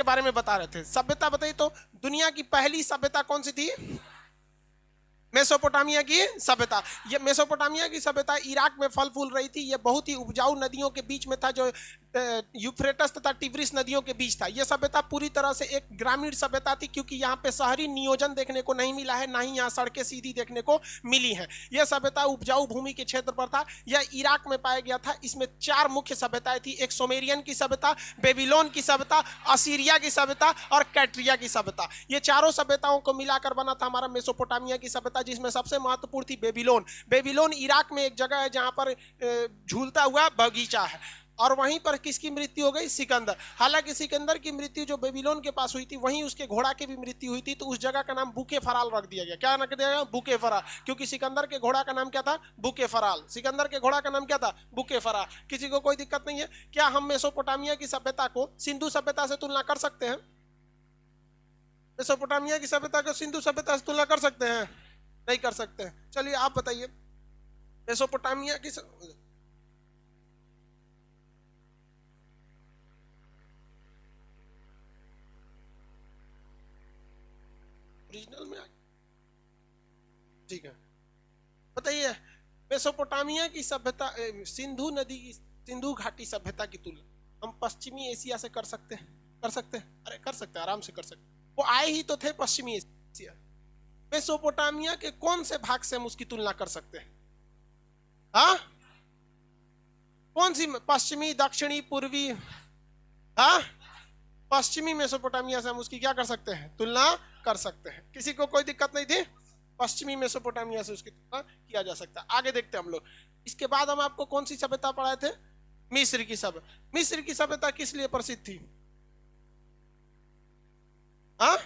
के बारे में बता रहे थे। सभ्यता बताइए तो दुनिया की पहली सभ्यता कौन सी थी? मेसोपोटामिया की सभ्यता। ये मेसोपोटामिया की सभ्यता इराक में फल फूल रही थी। ये बहुत ही उपजाऊ नदियों के बीच में था, जो यूफ्रेटस तथा टिग्रिस नदियों के बीच था। यह सभ्यता पूरी तरह से एक ग्रामीण सभ्यता थी, क्योंकि यहाँ पे शहरी नियोजन देखने को नहीं मिला है, ना ही यहाँ सड़कें सीधी देखने को मिली हैं। यह सभ्यता उपजाऊ भूमि के क्षेत्र पर था। यह इराक में पाया गया था। इसमें 4 मुख्य सभ्यताएं थी। एक सुमेरियन की सभ्यता, बेबीलोन की सभ्यता, असीरिया की सभ्यता और कैट्रिया की सभ्यता। ये चारों सभ्यताओं को मिलाकर बना था हमारा मेसोपोटामिया की सभ्यता, जिसमें सबसे महत्वपूर्ण थी बेबीलोन। बेबीलोन इराक में एक जगह है जहां पर झूलता हुआ बगीचा है, और वहीं पर किसकी मृत्यु हो गई? सिकंदर। हालांकि सिकंदर की मृत्यु जो बेबीलोन के पास हुई थी, वहीं उसके घोड़ा की भी मृत्यु हुई थी, तो उस जगह का नाम बुके फराल रख दिया गया। क्या रख दिया गया? बुके फराल, क्योंकि सिकंदर के घोड़ा का नाम क्या था? बुके फराल। सिकंदर के घोड़ा का नाम क्या था? बुके फराल। किसी को कोई दिक्कत नहीं है? क्या हम मेसोपोटामिया की सभ्यता को सिंधु सभ्यता से तुलना कर सकते हैं? मेसोपोटामिया की सभ्यता को सिंधु सभ्यता से तुलना कर सकते हैं? नहीं कर सकते हैं। चलिए आप बताइए, मेसोपोटामिया की ओरिजिनल में ठीक है, बताइए मेसोपोटामिया की सभ्यता सिंधु नदी की, सिंधु घाटी सभ्यता की तुलना हम पश्चिमी एशिया से कर सकते हैं? कर सकते हैं? अरे कर सकते हैं, आराम से कर सकते हैं। वो आए ही तो थे पश्चिमी एशिया। मेसोपोटामिया के कौन से भाग से हम उसकी तुलना कर सकते हैं? हाँ, कौन सी? पश्चिमी, दक्षिणी, पूर्वी? हाँ, पश्चिमी मेसोपोटामिया से हम उसकी क्या कर सकते हैं? तुलना कर सकते हैं। किसी को कोई दिक्कत नहीं थी? पश्चिमी मेसोपोटामिया से उसकी तुलना किया जा सकता है। आगे देखते हैं हम लोग। इसके बाद हम आपको कौन सी सभ्यता पढ़ाए थे? मिस्र की सभ्यता। मिस्र की सभ्यता किस लिए प्रसिद्ध थी? हाँ,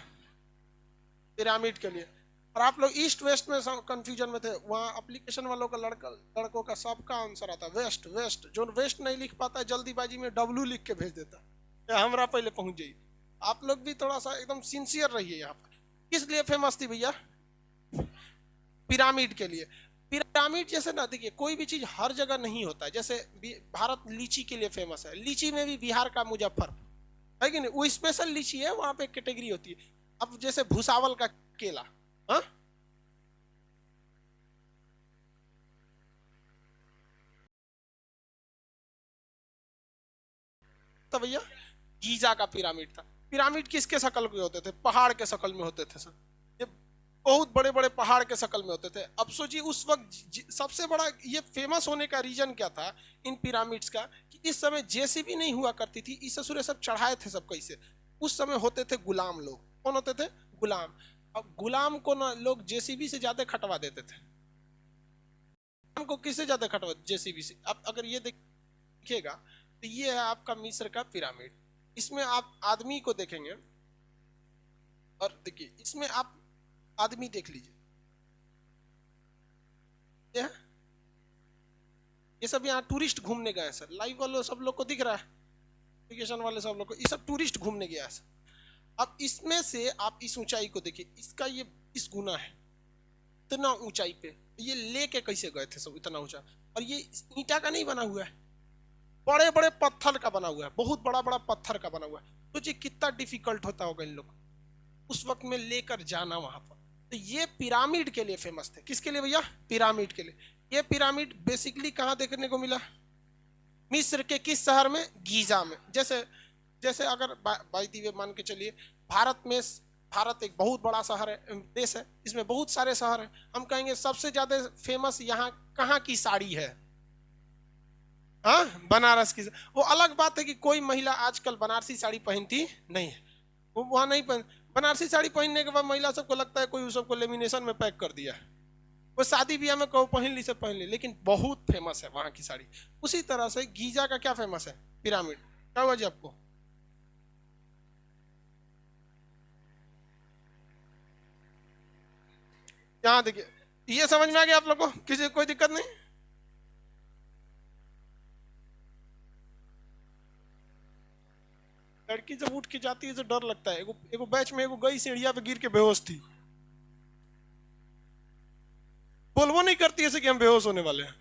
पिरामिड के लिए। और आप लोग ईस्ट वेस्ट में कंफ्यूजन में थे। वहां एप्लीकेशन वालों का लड़कों का सबका आंसर आता वेस्ट वेस्ट। जो वेस्ट नहीं लिख पाता है जल्दीबाजी में डब्लू लिख के भेज देता है। हमरा पहले पहुंच जाइए। आप लोग भी थोड़ा सा एकदम सिंसियर रहिए। यहाँ पर किस लिए फेमस थी भैया? पिरामिड के लिए। पिरामिड जैसे ना, देखिए कोई भी चीज हर जगह नहीं होता है। जैसे भारत लीची के लिए फेमस है, लीची में भी बिहार का मुजफ्फरपुर है कि नहीं, वो स्पेशल लीची है, वहां पे कैटेगरी होती है। अब जैसे भूसावल का केला, हाँ, तो भैया गीजा का पिरामिड था। पिरामिड किसके शक्ल के होते थे? पहाड़ के शक्ल में होते थे सर। ये बहुत बड़े बड़े पहाड़ के शक्ल में होते थे। अब सोचिए उस वक्त सबसे बड़ा ये फेमस होने का रीजन क्या था इन पिरामिड्स का, कि इस समय जेसीबी नहीं हुआ करती थी। इस ससुरे सब चढ़ाए थे सब कैसे? उस समय होते थे गुलाम लोग। कौन होते थे? गुलाम। अब गुलाम को ना लोग जेसीबी से ज्यादा खटवा देते थे। को किससे ज्यादा खटवा? जेसीबी से। अब अगर ये देखिएगा तो ये है आपका मिस्र का पिरामिड। इसमें आप आदमी को देखेंगे, और देखिए इसमें आप आदमी देख लीजिए, ये सब यहाँ टूरिस्ट घूमने गए सर। लाइव वालों सब लोग को दिख रहा है, एप्लीकेशन वाले सब लोग को, ये सब टूरिस्ट घूमने गया है सर। अब इसमें से आप इस ऊंचाई को देखिए, इसका ये इस गुना है, इतना ऊंचाई पे ये लेके कैसे गए थे सब इतना ऊंचा? और ये ईंटा का नहीं बना हुआ है, बड़े बड़े पत्थर का बना हुआ है, बहुत बड़ा बड़ा पत्थर का बना हुआ है। तो ये कितना डिफिकल्ट होता होगा इन लोग उस वक्त में लेकर जाना वहां पर। तो ये पिरामिड के लिए फेमस थे। किसके लिए भैया? पिरामिड के लिए। ये पिरामिड बेसिकली कहां देखने को मिला? मिस्र के किस शहर में? गीजा में। जैसे जैसे अगर बाई दी वे मान के चलिए, भारत एक बहुत बड़ा शहर है, देश है, इसमें बहुत सारे शहर हैं। हम कहेंगे सबसे ज्यादा फेमस यहाँ कहाँ की साड़ी है? हाँ, बनारस की। वो अलग बात है कि कोई महिला आजकल बनारसी साड़ी पहनती नहीं है, वो वहां नहीं पहन। बनारसी साड़ी पहनने के बाद महिला सबको लगता है कोई उस सबको लेमिनेशन में पैक कर दिया है, वो शादी ब्याह में कहो पहन ली से पहन ली, लेकिन बहुत फेमस है वहां की साड़ी। उसी तरह से गीजा का क्या फेमस है? पिरामिड। क्या हुआ जी आपको? यहाँ देखिए, ये समझ में आ गया आप लोग को? किसी को कोई दिक्कत नहीं? लड़की जब उठ के जाती है तो डर लगता है। एगो बैच में एगो गई सीढ़िया पे गिर के बेहोश थी, बोलबो नहीं करती है कि हम बेहोश होने वाले हैं,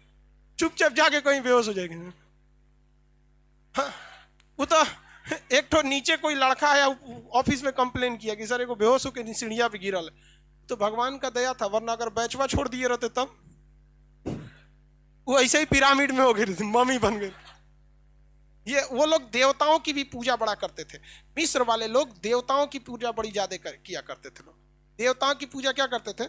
चुपचाप जाके कहीं बेहोश हो जाएंगे। हाँ, वो तो एक तो नीचे कोई लड़का है ऑफिस में कंप्लेन किया कि सर एगो बेहोश होकर सीढ़िया पे गिरल है। तो भगवान का दया था, वरना अगर बैचवा छोड़ दिए रहते तब वो ऐसे ही पिरामिड में हो गई, मम्मी बन गई। ये वो लोग देवताओं की भी पूजा बड़ा करते थे। मिस्र वाले लोग देवताओं की पूजा बड़ी ज्यादा किया करते थे। लोग देवताओं की पूजा क्या करते थे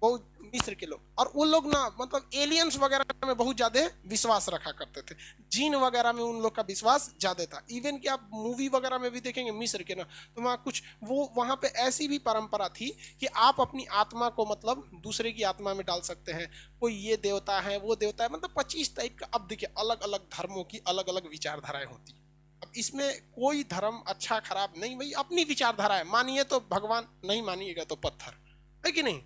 वो मिस्र के लोग, और वो लोग ना मतलब एलियंस वगैरह में बहुत ज्यादा विश्वास रखा करते थे। जीन वगैरह में उन लोग का विश्वास ज्यादा था। इवन कि आप मूवी वगैरह में भी देखेंगे मिस्र के ना, तो वहाँ कुछ वो वहाँ पे ऐसी भी परंपरा थी कि आप अपनी आत्मा को मतलब दूसरे की आत्मा में डाल सकते हैं। कोई ये देवता है वो देवता है, मतलब 25 टाइप का। अब देखिए अलग अलग धर्मों की अलग अलग विचारधाराएं होती है। अब इसमें कोई धर्म अच्छा खराब नहीं, भाई अपनी विचारधारा है, मानिए तो भगवान, नहीं मानिएगा तो पत्थर, है कि नहीं।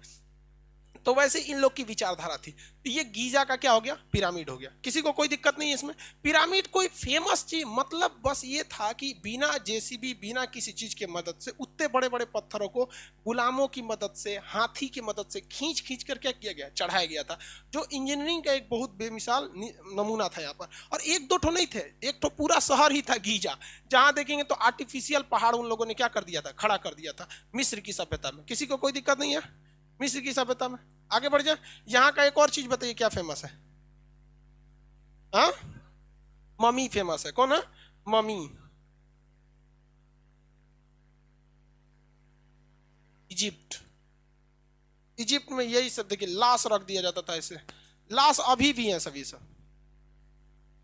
तो वैसे इन लोग की विचारधारा थी। तो ये गीजा का क्या हो गया, पिरामिड हो गया। किसी को कोई दिक्कत नहीं है इसमें। पिरामिड कोई फेमस चीज मतलब बस ये था कि बिना जेसीबी बिना किसी चीज के मदद से उतने बड़े बड़े पत्थरों को गुलामों की मदद से हाथी की मदद से खींच खींच कर क्या किया गया, चढ़ाया गया था। जो इंजीनियरिंग का एक बहुत बेमिसाल नमूना था यहाँ पर। और एक दो ठो नहीं थे, एक ठो पूरा शहर ही था गीजा। जहां देखेंगे तो आर्टिफिशियल पहाड़ उन लोगों ने क्या कर दिया था, खड़ा कर दिया था मिस्र की सभ्यता में। किसी को कोई दिक्कत नहीं है मिस्र की सभ्यता में। आगे बढ़ जाए। यहाँ का एक और चीज बताइए क्या फेमस है। हाँ, मम्मी फेमस है। कौन है मम्मी? इजिप्ट। इजिप्ट में यही सब देखिए, लाश रख दिया जाता था ऐसे। लाश अभी भी है सभी सब,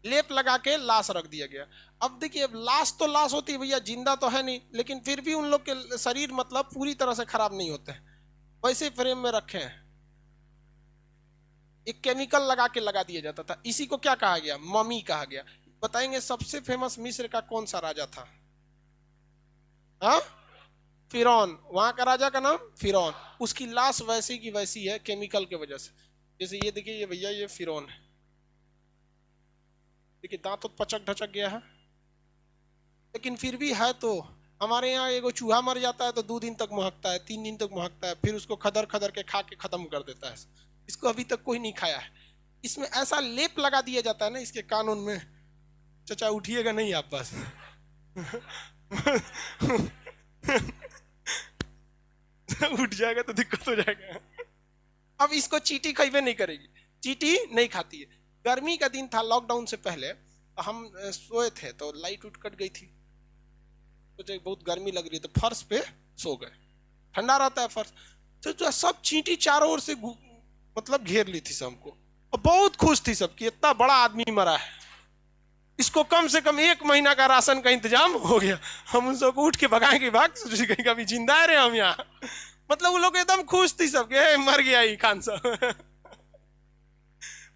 लेप लगा के लाश रख दिया गया। अब देखिए अब लाश तो लाश होती है भैया, जिंदा तो है नहीं, लेकिन फिर भी उन लोग के शरीर मतलब पूरी तरह से खराब नहीं होते, वैसे फ्रेम में रखे हैं। एक केमिकल लगा के लगा दिया जाता था। इसी को क्या कहा गया, मम्मी कहा गया। बताएंगे सबसे फेमस मिस्र का कौन सा राजा था? हाँ, फिरौन। वहां का राजा का नाम फिरौन। उसकी लाश वैसी की वैसी है केमिकल के वजह से। जैसे ये देखिए, ये भैया ये फिरौन है। देखिए दांत तो पचक ढचक गया है, लेकिन फिर भी है। तो हमारे यहाँ एगो चूहा मर जाता है तो 2 दिन तक महकता है, 3 दिन तक महकता है, फिर उसको खदर खदर के खा के खत्म कर देता है। इसको अभी तक कोई नहीं खाया है। इसमें ऐसा लेप लगा दिया जाता है ना इसके कानून में। चचा उठिएगा नहीं आप बस। उठ जाएगा तो दिक्कत हो जाएगा। अब इसको चींटी खाइबे नहीं करेगी, चींटी नहीं खाती है। गर्मी का दिन था, लॉकडाउन से पहले हम सोए थे तो लाइट उठ कट गई थी। तो बहुत गर्मी लग रही, तो फर्श पे सो गए। ठंडा रहता है फर्श। तो जो सब चींटी चारों ओर से मतलब घेर ली थी सबको, और बहुत खुश थी सबकी, इतना बड़ा आदमी मरा है, इसको कम से कम 1 महीना का राशन का इंतजाम हो गया। हम उन सबको उठ के भगाएंगे, भाग कहीं कभी जिंदा है रे हम यहाँ। मतलब वो लोग एकदम खुश थी सबके, मर गया ही खान साहब।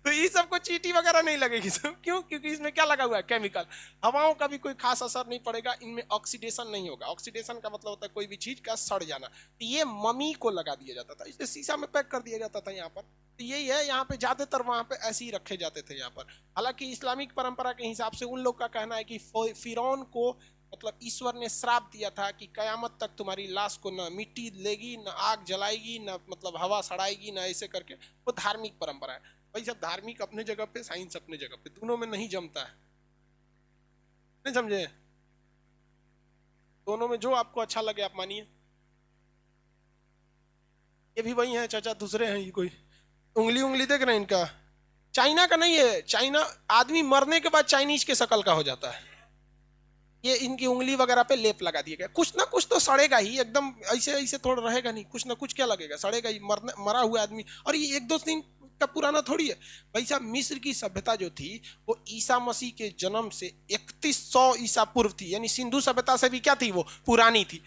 तो ये सबको चींटी वगैरह नहीं लगेगी सब। क्यों? क्योंकि इसमें क्या लगा हुआ है, केमिकल। हवाओं का भी कोई खास असर नहीं पड़ेगा, इनमें ऑक्सीडेशन नहीं होगा। ऑक्सीडेशन का मतलब होता है कोई भी चीज का सड़ जाना। तो ये मम्मी को लगा दिया जाता था, इसे शीशा में पैक कर दिया जाता था यहाँ पर। तो यही है, यहाँ पे ज्यादातर वहां पे ऐसे ही रखे जाते थे यहाँ पर। हालांकि इस्लामिक परंपरा के हिसाब से उन लोग का कहना है कि फिरौन को मतलब ईश्वर ने श्राप दिया था कि कयामत तक तुम्हारी लाश को न मिट्टी लेगी, न आग जलाएगी, न मतलब हवा सड़ाएगी, न ऐसे करके। वो धार्मिक परंपरा है भाई। सब धार्मिक अपने जगह पे, साइंस अपने जगह पे, दोनों में नहीं जमता है। नहीं समझे? दोनों में जो आपको अच्छा लगे आप मानिए। ये भी वही है चाचा, दूसरे हैं ये कोई। उंगली उंगली देख रहे हैं इनका, चाइना का नहीं है। चाइना आदमी मरने के बाद चाइनीज के शकल का हो जाता है। ये इनकी उंगली वगैरह पे लेप लगा दिया गया। कुछ ना कुछ तो सड़ेगा ही, एकदम ऐसे ऐसे थोड़ा रहेगा नहीं, कुछ ना कुछ क्या लगेगा, सड़ेगा ही। मरा हुआ आदमी। और ये 1-2 दिन का पुराना थोड़ी है भाई साहब। मिस्र की सभ्यता जो थी वो ईसा मसीह के जन्म से 3100 ईसा पूर्व थी, यानी सिंधु सभ्यता से भी क्या थी, वो पुरानी थी।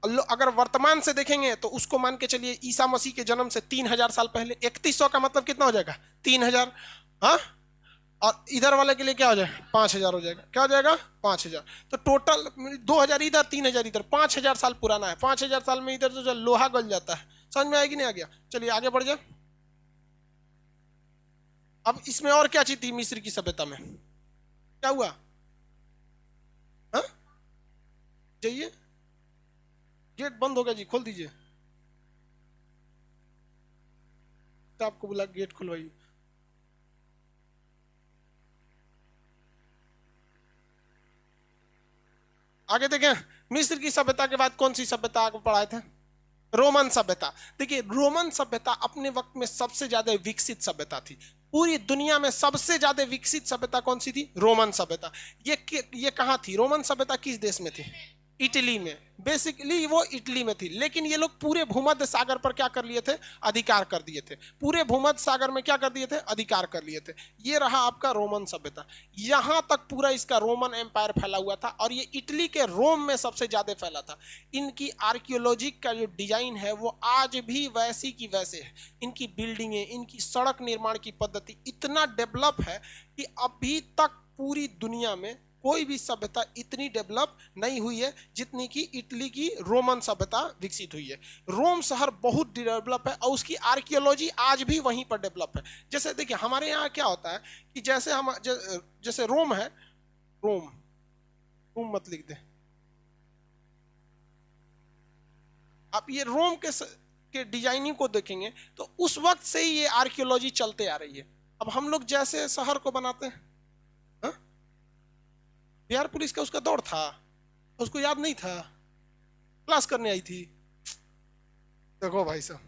अगर वर्तमान से देखेंगे तो उसको मान के चलिए ईसा मसीह के जन्म से 3000 साल पहले। 3100 का मतलब कितना हो जाएगा, 3000। हाँ, और इधर वाले के लिए क्या हो जाएगा, 5000 हो जाएगा। क्या हो जाएगा, 5000। तो टोटल 2000 इधर, 3000 इधर, 5000 साल पुराना है। 5000 साल में इधर तो लोहा गल जाता है। समझ में आएगी नहीं? आ गया। चलिए आगे बढ़ जाए। अब इसमें और क्या चीज थी मिस्र की सभ्यता में, क्या हुआ? हाँ, जाइए, गेट बंद हो गया जी, खोल दीजिए। तो आपको बोला गेट खुलवाइए। आगे देखें, मिस्र की सभ्यता के बाद कौन सी सभ्यता को पढ़ाए थे? रोमन सभ्यता। देखिए रोमन सभ्यता अपने वक्त में सबसे ज्यादा विकसित सभ्यता थी। पूरी दुनिया में सबसे ज्यादा विकसित सभ्यता कौन सी थी? रोमन सभ्यता। ये कहाँ थी? रोमन सभ्यता किस देश में थी? इटली में। बेसिकली वो इटली में थी, लेकिन ये लोग पूरे भूमध्य सागर पर क्या कर लिए थे? अधिकार कर दिए थे। पूरे भूमध्य सागर में क्या कर दिए थे? अधिकार कर लिए थे। ये रहा आपका रोमन सभ्यता। यहां तक पूरा इसका रोमन एम्पायर फैला हुआ था, और ये इटली के रोम में सबसे ज्यादा फैला था। इनकी आर्कियोलॉजी का जो डिजाइन है वो आज भी वैसी की वैसे है। इनकी बिल्डिंगें, इनकी सड़क निर्माण की पद्धति इतना डेवलप है कि अभी तक पूरी दुनिया में कोई भी सभ्यता इतनी डेवलप नहीं हुई है जितनी कि इटली की रोमन सभ्यता विकसित हुई है। रोम शहर बहुत डेवलप है और उसकी आर्कियोलॉजी आज भी वहीं पर डेवलप है। जैसे देखिए हमारे यहाँ क्या होता है कि जैसे रोम है, रोम मत लिख दे आप। ये रोम के डिजाइनिंग को देखेंगे तो उस वक्त से ही ये आर्कियोलॉजी चलते आ रही है। अब हम लोग जैसे शहर को बनाते हैं, बिहार पुलिस का उसका दौड़ था, उसको याद नहीं था, क्लास करने आई थी। देखो भाई साहब,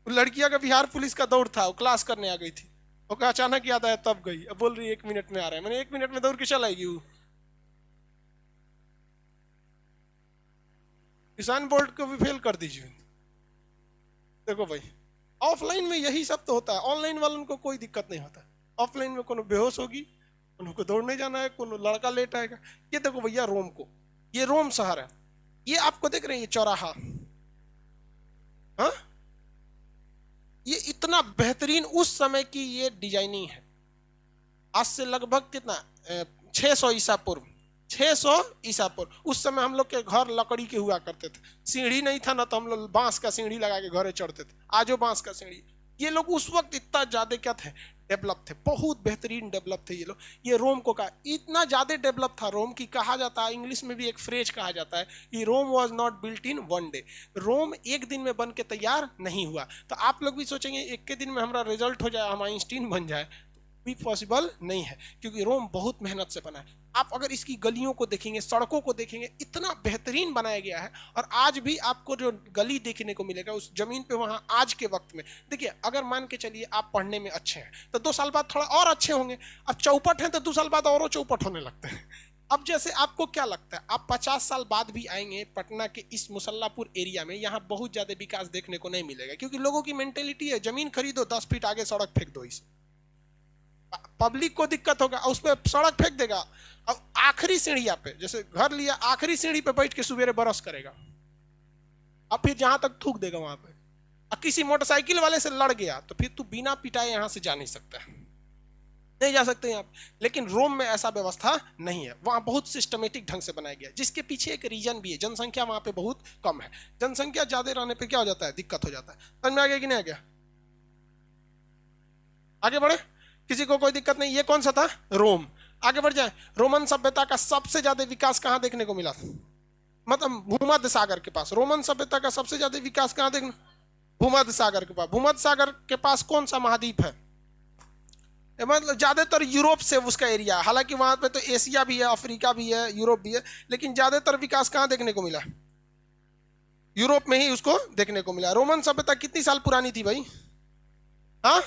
लड़कियां का बिहार पुलिस का दौड़ था, वो क्लास करने आ गई थी, वो अचानक याद आया तब गई। अब बोल रही है 1 मिनट में आ रहा है। मैंने 1 मिनट में दौड़ के चल आएगी वो। किसान बोर्ड को भी फेल कर दीजिए। देखो भाई, ऑफलाइन में यही सब तो होता है, ऑनलाइन वालों को कोई दिक्कत नहीं होता। ऑफलाइन में कोनो बेहोश होगी, उनको दौड़ने जाना है, कोनो लड़का लेट आएगा। ये देखो भैया रोम को, ये रोम शहर है, ये आपको देख रहे हैं ये चौराहा, हाँ, ये इतना बेहतरीन उस समय की ये डिजाइनिंग है। आज से लगभग कितना 600 ईसा पूर्व, 600 ईसा पूर्व। उस समय हम लोग के घर लकड़ी के हुआ करते थे, सीढ़ी नहीं था ना, तो हम लोग बांस का सीढ़ी लगा के घरे चढ़ते थे। आजो बांस का सीढ़ी। ये लोग उस वक्त इतना ज्यादा क्या थे? डेवलप थे, बहुत बेहतरीन डेवलप थे ये लोग। ये रोम को कहा इतना ज्यादा डेवलप था रोम की, कहा जाता है इंग्लिश में भी एक फ्रेज कहा जाता है कि Rome was not built in 1 day. Rome एक दिन में बन के तैयार नहीं हुआ। तो आप लोग भी सोचेंगे एक के दिन में हमारा रिजल्ट हो जाए, हम आइंस्टीन बन जाए, भी पॉसिबल नहीं है, क्योंकि रोम बहुत मेहनत से बना है। आप अगर इसकी गलियों को देखेंगे, सड़कों को देखेंगे, इतना बेहतरीन बनाया गया है। और आज भी आपको जो गली देखने को मिलेगा उस जमीन पे, वहां आज के वक्त में देखिए, अगर मान के चलिए आप पढ़ने में अच्छे हैं तो 2 साल बाद थोड़ा और अच्छे होंगे। अब चौपट हैं तो 2 साल बाद और चौपट होने लगते हैं। अब जैसे आपको क्या लगता है, आप 50 साल बाद भी आएंगे पटना के इस मुसल्लापुर एरिया में, यहाँ बहुत ज्यादा विकास देखने को नहीं मिलेगा, क्योंकि लोगों की मेंटेलिटी है जमीन खरीदो, 10 फीट आगे सड़क फेंक दो। इस पब्लिक को दिक्कत होगा, उस पर सड़क फेंक देगा। अब आखिरी सीढ़िया पे, जैसे घर लिया, आखिरी सीढ़ी पे बैठ के सुबेरे बरस करेगा, अब फिर जहां तक थूक देगा वहां पे। अब किसी मोटरसाइकिल वाले से लड़ गया तो फिर तू बिना पिटाए यहां से जा नहीं सकता, नहीं जा सकते यहाँ। लेकिन रोम में ऐसा व्यवस्था नहीं है, वहां बहुत सिस्टमेटिक ढंग से बनाया गया, जिसके पीछे एक रीजन भी है। जनसंख्या वहां पे बहुत कम है। जनसंख्या ज्यादा रहने पे क्या हो जाता है? दिक्कत हो जाता है। समझ में आ गया कि नहीं आ गया? आगे बढ़े, किसी को कोई दिक्कत नहीं। ये कौन सा था? रोम। आगे बढ़ जाए। रोमन सभ्यता का सबसे ज्यादा विकास कहां देखने को मिला? मतलब भूमध्य सागर के पास। रोमन सभ्यता का सबसे ज्यादा विकास कहां देखने? भूमध्य सागर के पास। भूमध्य सागर के पास कौन सा महाद्वीप है? मतलब ज्यादातर यूरोप से उसका एरिया, हालांकि वहां पे तो एशिया भी है, अफ्रीका भी है, यूरोप भी है, लेकिन ज्यादातर विकास कहां देखने को मिला? यूरोप में ही उसको देखने को मिला। रोमन सभ्यता कितनी साल पुरानी थी भाई? हाँ,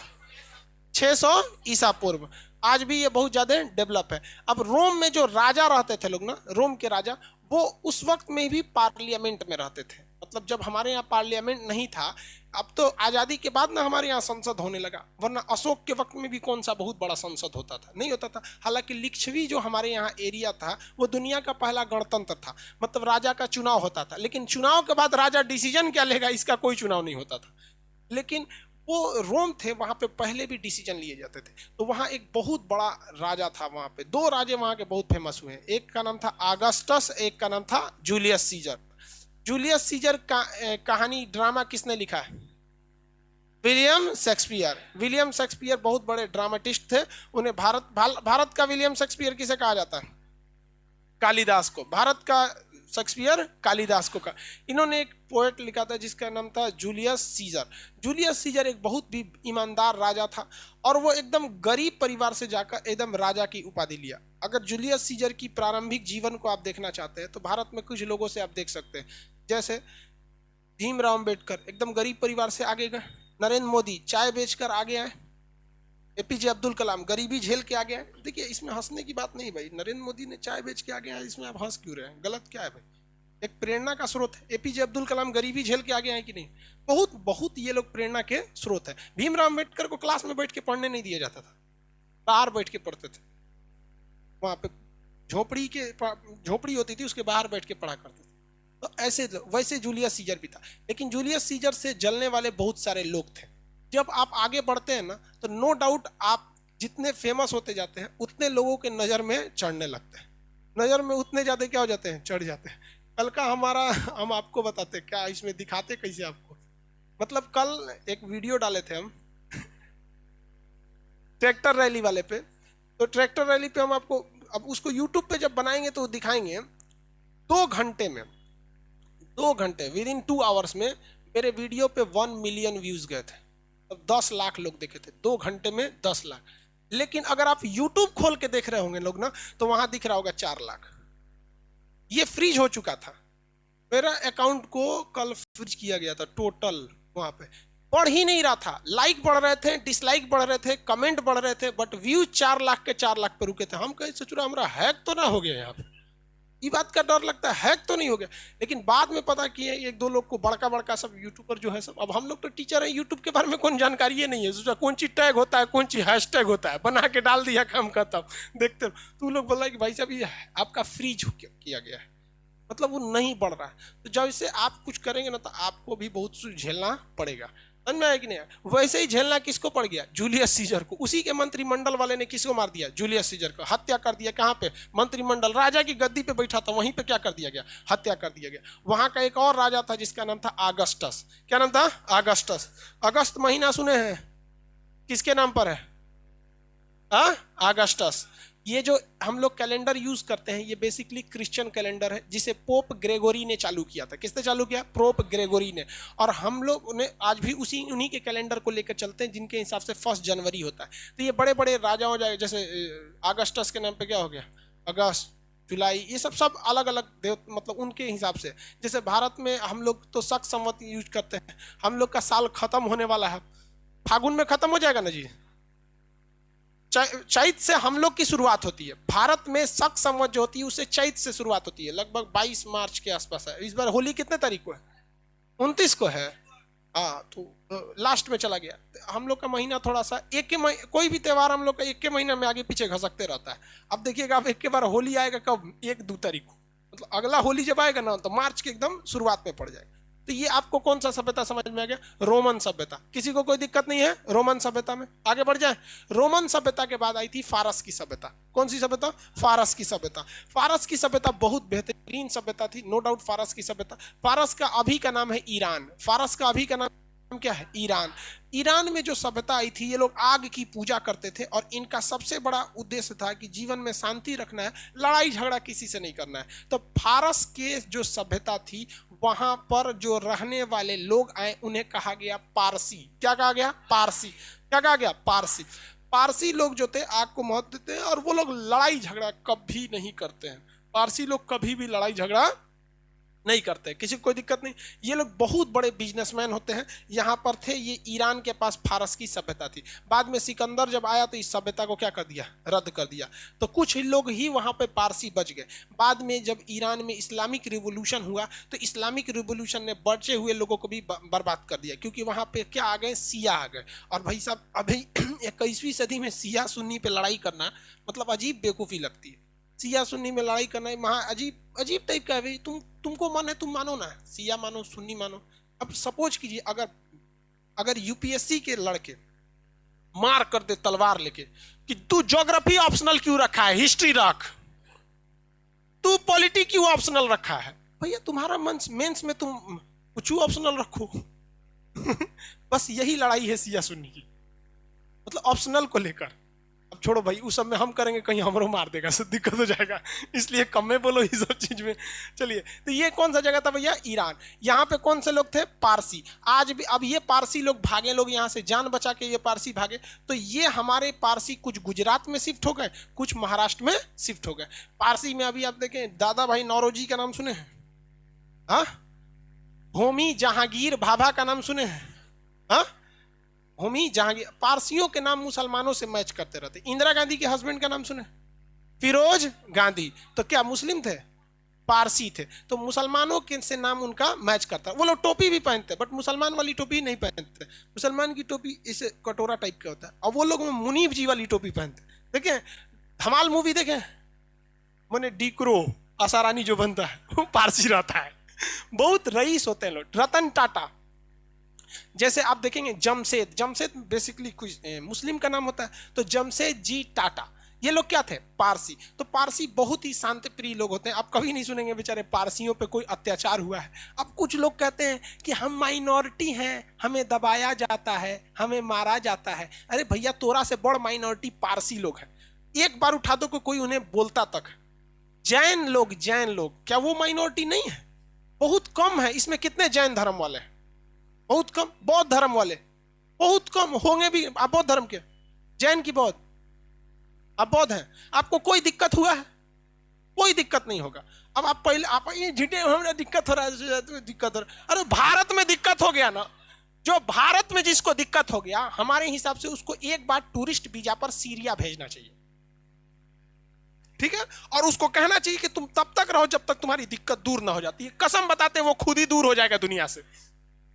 600 ईसा पूर्व। आज भी ये बहुत ज्यादा डेवलप है। अब रोम में जो राजा रहते थे लोग ना, रोम के राजा, वो उस वक्त में भी पार्लियामेंट में रहते थे। मतलब जब हमारे यहाँ पार्लियामेंट नहीं था, अब तो आजादी के बाद ना हमारे यहाँ संसद होने लगा, वरना अशोक के वक्त में भी कौन सा बहुत बड़ा संसद होता था? नहीं होता था। हालांकि लिच्छवी जो हमारे यहाँ एरिया था वो दुनिया का पहला गणतंत्र था, मतलब राजा का चुनाव होता था, लेकिन चुनाव के बाद राजा डिसीजन क्या लेगा इसका कोई चुनाव नहीं होता था। लेकिन वो रोम थे, वहां पे पहले भी डिसीजन लिए जाते थे। तो वहां एक बहुत बड़ा राजा था, वहां पे 2 राजे वहां के बहुत फेमस हुए हैं। एक का नाम था आगस्टस, एक का नाम था जूलियस सीजर। जूलियस सीजर का कहानी ड्रामा किसने लिखा है? William Shakespeare. विलियम शेक्सपियर बहुत बड़े ड्रामेटिस्ट थे। उन्हें भारत का विलियम शेक्सपियर किसे कहा जाता है? कालिदास को। भारत का शेक्सपियर कालिदास को कहा। इन्होंने एक पोएट लिखा था जिसका नाम था जूलियस सीजर। जूलियस सीजर एक बहुत भी ईमानदार राजा था और वो एकदम गरीब परिवार से जाकर एकदम राजा की उपाधि लिया। अगर जूलियस सीजर की प्रारंभिक जीवन को आप देखना चाहते हैं तो भारत में कुछ लोगों से आप देख सकते हैं, जैसे भीमराव अम्बेडकर एकदम गरीब परिवार से आगे गए, नरेंद्र मोदी चाय बेचकर आगे आए, एपीजे अब्दुल कलाम गरीबी झेल के आगे आए। देखिए इसमें हंसने की बात नहीं भाई, नरेंद्र मोदी ने चाय बेच के आगे आए, इसमें आप हंस क्यों रहे हैं? गलत क्या है भाई? एक प्रेरणा का स्रोत है। एपीजे अब्दुल कलाम गरीबी झेल के आगे आए कि नहीं? बहुत बहुत ये लोग प्रेरणा के स्रोत है। भीमराव अम्बेडकर को क्लास में बैठ के पढ़ने नहीं दिया जाता था, बाहर बैठ के पढ़ते थे। वहां पे झोपड़ी होती थी, उसके बाहर बैठ के पढ़ा करते थे। तो ऐसे वैसे जूलियस सीजर भी था। लेकिन जूलियस सीजर से जलने वाले बहुत सारे लोग थे। जब आप आगे बढ़ते हैं ना तो नो डाउट आप जितने फेमस होते जाते हैं उतने लोगों के नज़र में चढ़ने लगते हैं, नज़र में उतने ज़्यादा क्या हो जाते हैं, चढ़ जाते हैं। कल का हमारा हम आपको बताते क्या, इसमें दिखाते कैसे आपको, मतलब कल एक वीडियो डाले थे हम ट्रैक्टर रैली वाले पे। तो ट्रैक्टर रैली पे हम आपको अब उसको यूट्यूब पे जब बनाएंगे तो दिखाएंगे। 2 घंटे विद इन 2 आवर्स में मेरे वीडियो पे 1 मिलियन व्यूज गए थे। अब 10 लाख लोग देखे थे 2 घंटे में, 10 लाख। लेकिन अगर आप YouTube खोल के देख रहे होंगे लोग ना तो वहां दिख रहा होगा 4 लाख। ये फ्रीज हो चुका था। मेरा अकाउंट को कल फ्रीज किया गया था टोटल। वहां पे बढ़ ही नहीं रहा था, लाइक बढ़ रहे थे, डिसलाइक बढ़ रहे थे, कमेंट बढ़ रहे थे, बट व्यू 4 लाख के 4 लाख पे रुके थे। हम कहे सोच रहा हमारा हैक तो ना हो गया, यहाँ पे ये बात का डर लगता है हैक तो नहीं हो गया। लेकिन बाद में पता किया 1-2 लोग को बड़का बड़का सब यूट्यूबर जो है सब, अब हम लोग तो टीचर हैं, यूट्यूब के बारे में कौन जानकारी नहीं है। सोचा कौन चीज टैग होता है, कौन चीज हैशटैग होता है, बना के डाल दिया, काम खत्म। देखते तू लोग बोला कि भाई साहब ये आपका फ्रीज किया गया है, मतलब वो नहीं बढ़ रहा है। तो जब इसे आप कुछ करेंगे ना तो आपको भी बहुत झेलना पड़ेगा। समझ में आया कि नहीं? वैसे ही झेलना किसको पड़ गया? जूलियस सीजर को। उसी के मंत्रिमंडल वाले ने किसको मार दिया? जूलियस सीजर को हत्या कर दिया। कहाँ पे? मंत्रिमंडल, राजा की गद्दी पे बैठा था वहीं पे क्या कर दिया गया? हत्या कर दिया गया। वहां का एक और राजा था जिसका नाम था आगस्टस। क्या नाम था? आगस्टस। अगस्त महीना सुने हैं? किसके नाम पर है? आगस्टस। ये जो हम लोग कैलेंडर यूज करते हैं ये बेसिकली क्रिश्चियन कैलेंडर है जिसे पोप ग्रेगोरी ने चालू किया था। किसने चालू किया? पोप ग्रेगोरी ने। और हम लोग ने आज भी उन्हीं के कैलेंडर को लेकर चलते हैं जिनके हिसाब से 1 जनवरी होता है। तो ये बड़े बड़े राजाओं जाए, जैसे अगस्टस के नाम पे क्या हो गया? अगस्त, जुलाई, ये सब अलग अलग देव, मतलब उनके हिसाब से। जैसे भारत में हम लोग तो शक संवत यूज करते हैं। हम लोग का साल खत्म होने वाला है, फागुन में खत्म हो जाएगा ना जी। चैत से हम लोग की शुरुआत होती है। भारत में शक संवत जो होती है उससे चैत से शुरुआत होती है, लगभग 22 मार्च के आसपास है। इस बार होली कितने तारीख को है? 29 को है। हाँ, तो लास्ट में चला गया। हम लोग का महीना थोड़ा सा कोई भी त्योहार हम लोग का 1 महीना में आगे पीछे घसकते रहता है। अब देखिएगा आप 1 बार होली आएगा कब? 1-2 तारीख को, मतलब अगला होली जब आएगा ना तो मार्च के एकदम शुरुआत में पड़ जाएगा। तो ये आपको कौन सा सभ्यता समझ में आ गया? रोमन सभ्यता। किसी को कोई दिक्कत नहीं है रोमन सभ्यता में? आगे बढ़ जाए। रोमन सभ्यता के बाद आई थी फारस की सभ्यता। कौन सी सभ्यता? फारस की सभ्यता। फारस की सभ्यता बहुत बेहतरीन सभ्यता थी, नो डाउट। फारस की सभ्यता, फारस का अभी का नाम है ईरान। फारस का अभी का नाम क्या है? ईरान। ईरान में जो सभ्यता आई थी, ये लोग आग की पूजा करते थे और इनका सबसे बड़ा उद्देश्य था कि जीवन में शांति रखना है, लड़ाई झगड़ा किसी से नहीं करना है। तो फारस के जो सभ्यता थी वहां पर जो रहने वाले लोग आए उन्हें कहा गया पारसी। क्या कहा गया? पारसी। क्या कहा गया? पारसी। पारसी लोग जो थे आग को महत्व देते हैं और वो लोग लड़ाई झगड़ा कभी नहीं करते हैं। पारसी लोग कभी भी लड़ाई झगड़ा नहीं करते, किसी को कोई दिक्कत नहीं। ये लोग बहुत बड़े बिजनेसमैन होते हैं। यहाँ पर थे ये, ईरान के पास फारस की सभ्यता थी। बाद में सिकंदर जब आया तो इस सभ्यता को क्या कर दिया? रद्द कर दिया। तो कुछ लोग ही वहाँ पे पारसी बच गए। बाद में जब ईरान में इस्लामिक रिवोल्यूशन हुआ तो इस्लामिक रिवोल्यूशन ने बचे हुए लोगों को भी बर्बाद कर दिया, क्योंकि वहाँ पे क्या आ गए? सिया आ गए। और भाई साहब अभी 21वीं सदी में सिया सुन्नी पे लड़ाई करना मतलब अजीब बेवकूफ़ी लगती है। सिया सुन्नी में लड़ाई करना महा अजीब टाइप का है भाई। तुमको मन है तुम मानो ना, सिया मानो सुन्नी मानो। अब सपोज कीजिए अगर यूपीएससी के लड़के मार कर दे तलवार लेके कि तू ज्योग्राफी ऑप्शनल क्यों रखा है, हिस्ट्री रख, तू पॉलिटी क्यों ऑप्शनल रखा है। भैया तुम्हारा मेंस में तुम कुछ ऑप्शनल रखो बस यही लड़ाई है सिया सुन्नी की, मतलब ऑप्शनल को लेकर। अब छोड़ो भाई, उस सब में हम करेंगे कहीं हमरो मार देगा, सब दिक्कत हो जाएगा, इसलिए कम में बोलो ये सब चीज में। चलिए, तो ये कौन सा जगह था भैया? ईरान। यहाँ पे कौन से लोग थे? पारसी। आज भी अब ये पारसी लोग भागे, लोग यहाँ से जान बचा के ये पारसी भागे। तो ये हमारे पारसी कुछ गुजरात में शिफ्ट हो गए, कुछ महाराष्ट्र में शिफ्ट हो गए। पारसी में अभी आप देखें, दादा भाई नौरोजी का नाम सुने हैं? हाँ, होमी जहांगीर भाभा का नाम सुने हैं? हाँ, होमी जहांगीर। पारसियों के नाम मुसलमानों से मैच करते रहते। इंदिरा गांधी के हस्बैंड का नाम सुने? फिरोज गांधी। तो क्या मुस्लिम थे? पारसी थे। तो मुसलमानों के से नाम उनका मैच करता। वो लोग टोपी भी पहनते, बट मुसलमान वाली टोपी नहीं पहनते। मुसलमान की टोपी इसे कटोरा टाइप का होता है, और वो लोग मुनीब जी वाली टोपी पहनते। देखें धमाल मूवी, देखें मैंने डीक्रो आसारानी जो बनता है वो पारसी रहता है। बहुत रईस होते हैं लोग। रतन टाटा जैसे आप देखेंगे, जमशेद, जमशेद बेसिकली कुछ मुस्लिम का नाम होता है। तो जमशेद जी टाटा, ये लोग क्या थे? पारसी। तो पारसी बहुत ही शांति प्रिय लोग होते हैं। आप कभी नहीं सुनेंगे बेचारे पारसियों पे कोई अत्याचार हुआ है। अब कुछ लोग कहते हैं कि हम माइनॉरिटी हैं, हमें दबाया जाता है, हमें मारा जाता है। अरे भैया, तोरा से बड़ माइनॉरिटी पारसी लोग हैं। एक बार उठा दो कोई उन्हें बोलता तक। जैन लोग, जैन लोग क्या वो माइनॉरिटी नहीं है? बहुत कम है। इसमें कितने जैन धर्म वाले हैं? बहुत कम। बौद्ध धर्म वाले बहुत कम होंगे भी। आप बौद्ध धर्म के, जैन की बौद्ध, आप बौद्ध हैं, आपको कोई दिक्कत हुआ है? कोई दिक्कत नहीं होगा। अब आप पहले आप ये झीटे हमें दिक्कत हो रहा है, दिक्कत हो रहा है। अरे भारत में दिक्कत हो गया ना। जो भारत में जिसको दिक्कत हो गया, हमारे हिसाब से उसको एक बार टूरिस्ट वीजा पर सीरिया भेजना चाहिए, ठीक है? और उसको कहना चाहिए कि तुम तब तक रहो जब तक तुम्हारी दिक्कत दूर ना हो जाती है। कसम बताते हैं वो खुद ही दूर हो जाएगा दुनिया से।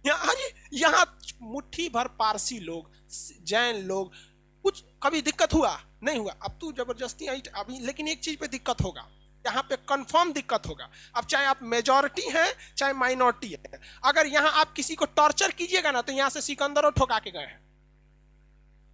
यहाँ मुट्ठी भर पारसी लोग, जैन लोग, कुछ कभी दिक्कत हुआ नहीं हुआ। अब तू जबरदस्ती आई अभी, लेकिन एक चीज पे दिक्कत होगा, यहाँ पे कंफर्म दिक्कत होगा। अब चाहे आप मेजॉरिटी हैं चाहे माइनॉरिटी है, अगर यहाँ आप किसी को टॉर्चर कीजिएगा ना, तो यहाँ से सिकंदरों ठोका के गए हैं,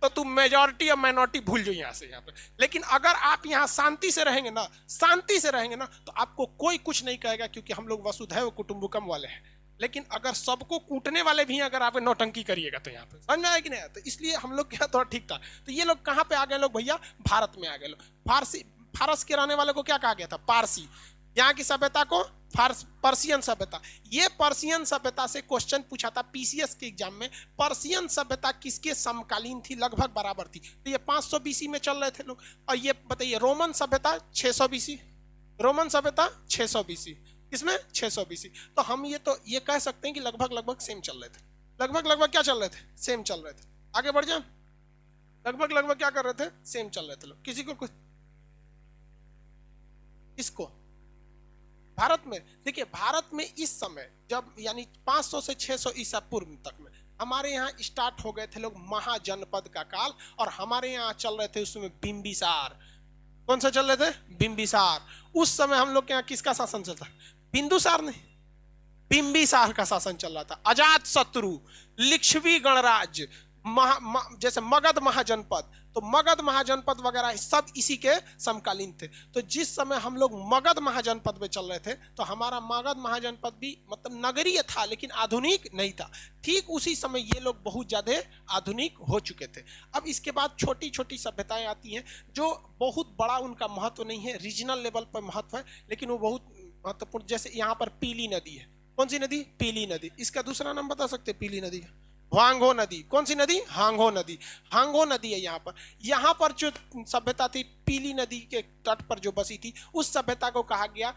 तो तुम मेजॉरिटी और माइनॉरिटी भूल जाओ यहाँ से। यहाँ पे लेकिन अगर आप यहाँ शांति से रहेंगे ना, शांति से रहेंगे ना, तो आपको कोई कुछ नहीं कहेगा, क्योंकि हम लोग वसुधैव कुटुंबकम वाले हैं। लेकिन अगर सबको कूटने वाले भी हैं, अगर आप नौटंकी करिएगा तो यहाँ पे समझ में आएगी नहीं। तो इसलिए हम लोग क्या थोड़ा ठीक था। तो ये लोग कहाँ पे आ गए लोग भैया? भारत में आ गए लोग। फारसी, फारस के रहने वाले को क्या कहा गया था? पारसी। यहाँ की सभ्यता को पर्शियन सभ्यता। ये पर्शियन सभ्यता से क्वेश्चन पूछा था पीसीएस के एग्जाम में। पर्शियन सभ्यता किसके समकालीन थी? लगभग बराबर थी। तो ये 500 बीसी में चल रहे थे लोग। और ये बताइए, रोमन सभ्यता 600 बीसी, रोमन सभ्यता 600 बीसी, इसमें 600 बीसी। तो हम ये कह सकते हैं कि लगभग लगभग सेम चल रहे थे। लगभग लगभग क्या चल रहे थे? सेम चल रहे थे। आगे बढ़ जाए, लगभग लगभग क्या कर रहे थे? सेम चल रहे थे लोग। किसी को कुछ इसको भारत में देखिए, भारत में इस समय जब यानी 500 से 600 ईसा पूर्व तक में हमारे यहाँ स्टार्ट हो गए थे लोग महाजनपद का काल। और हमारे यहाँ चल रहे थे उस समय बिंबिसार। कौन सा चल रहे थे? बिंबिसार। उस समय हम लोग के यहाँ किसका शासन चलता? बिंदुसार नहीं, बिंबिसार का शासन चल रहा था। अजात शत्रु, लिच्छवी गणराज्य, जैसे मगध महाजनपद, तो मगध महाजनपद वगैरह सब इसी के समकालीन थे। तो जिस समय हम लोग मगध महाजनपद में चल रहे थे, तो हमारा मगध महाजनपद भी मतलब नगरीय था, लेकिन आधुनिक नहीं था। ठीक उसी समय ये लोग बहुत ज्यादा आधुनिक हो चुके थे। अब इसके बाद छोटी छोटी सभ्यताएं आती हैं, जो बहुत बड़ा उनका महत्व नहीं है, रीजनल लेवल पर महत्व है, लेकिन वो बहुत महत्वपूर्ण। जैसे यहाँ पर पीली नदी है। कौन सी नदी? पीली नदी। इसका दूसरा नाम बता सकते? पीली नदी का हांगो नदी। कौन सी नदी? हांगो नदी। हांगो नदी है यहाँ पर जो सभ्यता थी पीली नदी के तट पर जो बसी थी, उस सभ्यता को कहा गया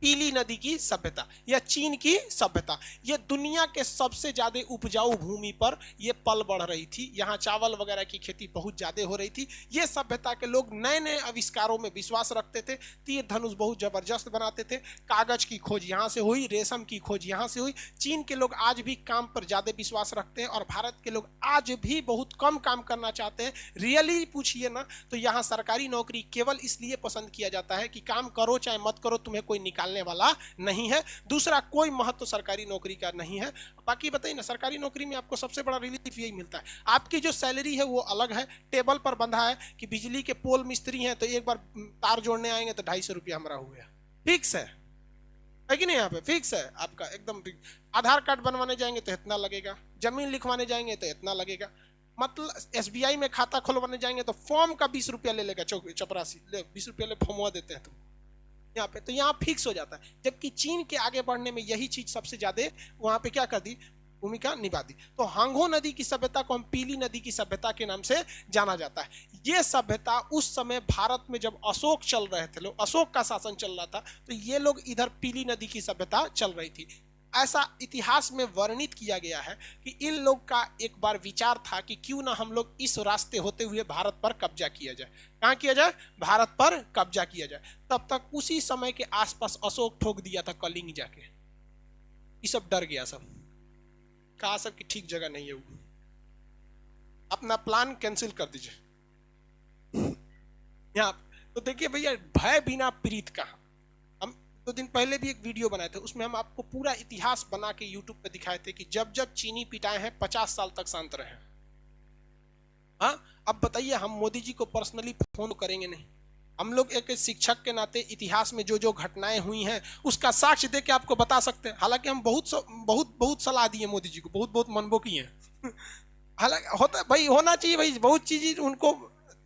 पीली नदी की सभ्यता या चीन की सभ्यता। ये दुनिया के सबसे ज्यादा उपजाऊ भूमि पर ये पल बढ़ रही थी। यहाँ चावल वगैरह की खेती बहुत ज्यादा हो रही थी। ये सभ्यता के लोग नए नए आविष्कारों में विश्वास रखते थे। तीर धनुष बहुत जबरदस्त बनाते थे। कागज की खोज यहाँ से हुई, रेशम की खोज यहाँ से हुई। चीन के लोग आज भी काम पर ज्यादा विश्वास रखते हैं, और भारत के लोग आज भी बहुत कम काम करना चाहते हैं। रियली पूछिए ना, तो यहाँ सरकारी नौकरी केवल इसलिए पसंद किया जाता है कि काम करो चाहे मत करो, तुम्हें कोई निकालने वाला नहीं है। दूसरा कोई महत्व सरकारी नौकरी का नहीं है। बाकी बताइए ना, सरकारी नौकरी में आपको सबसे बड़ा रिलीफ यही मिलता है, आपकी जो सैलरी है वो अलग है, टेबल पर बंधा है कि बिजली के पोल मिस्त्री हैं तो एक बार तार जोड़ने आएंगे तो 250 रुपया हमारा हो गया, फिक्स है कि नहीं? यहाँ पे फिक्स है आपका एकदम फिक्स। आधार कार्ड बनवाने जाएंगे तो इतना लगेगा, जमीन लिखवाने जाएंगे तो इतना लगेगा। मतलब SBI में खाता खुलवाने जाएंगे तो फॉर्म का 20 रुपया ले लेगा, चपरासी ले 20 रुपया ले फॉर्म देते हैं तुम यहाँ पे, तो यहाँ फिक्स हो जाता है। जबकि चीन के आगे बढ़ने में यही चीज सबसे ज्यादा वहां पे क्या कर दी, भूमिका निभा दी। तो हांगो नदी की सभ्यता को हम पीली नदी की सभ्यता के नाम से जाना जाता है। ये सभ्यता उस समय भारत में जब अशोक चल रहे थे, लोग अशोक का शासन चल रहा था, तो ये लोग इधर पीली नदी की सभ्यता चल रही थी। ऐसा इतिहास में वर्णित किया गया है कि इन लोग का एक बार विचार था कि क्यों ना हम लोग इस रास्ते होते हुए भारत पर कब्जा किया जाए। कहां किया जाए, भारत पर कब्जा किया जाए। तब तक उसी समय के आसपास अशोक ठोक दिया था कलिंग जाके, ये सब डर गया, सब कहा सब कि ठीक जगह नहीं है, वो अपना प्लान कैंसिल कर दीजिए। यहाँ तो देखिए भैया, भय बिना प्रीत का, हम 2 दिन पहले भी एक वीडियो बनाए थे, उसमें हम आपको पूरा इतिहास बना के यूट्यूब पे दिखाए थे कि जब जब चीनी पिटाए हैं 50 साल तक शांत रहे। हाँ, अब बताइए, हम मोदी जी को पर्सनली फोन करेंगे नहीं, हम लोग एक शिक्षक के नाते इतिहास में जो जो घटनाएं हुई हैं उसका साक्ष्य दे के आपको बता सकते हैं। हालांकि हम बहुत सलाह दी है मोदी जी को, बहुत मनबो की है। हालांकि होता भाई, होना चाहिए भाई, बहुत चीज उनको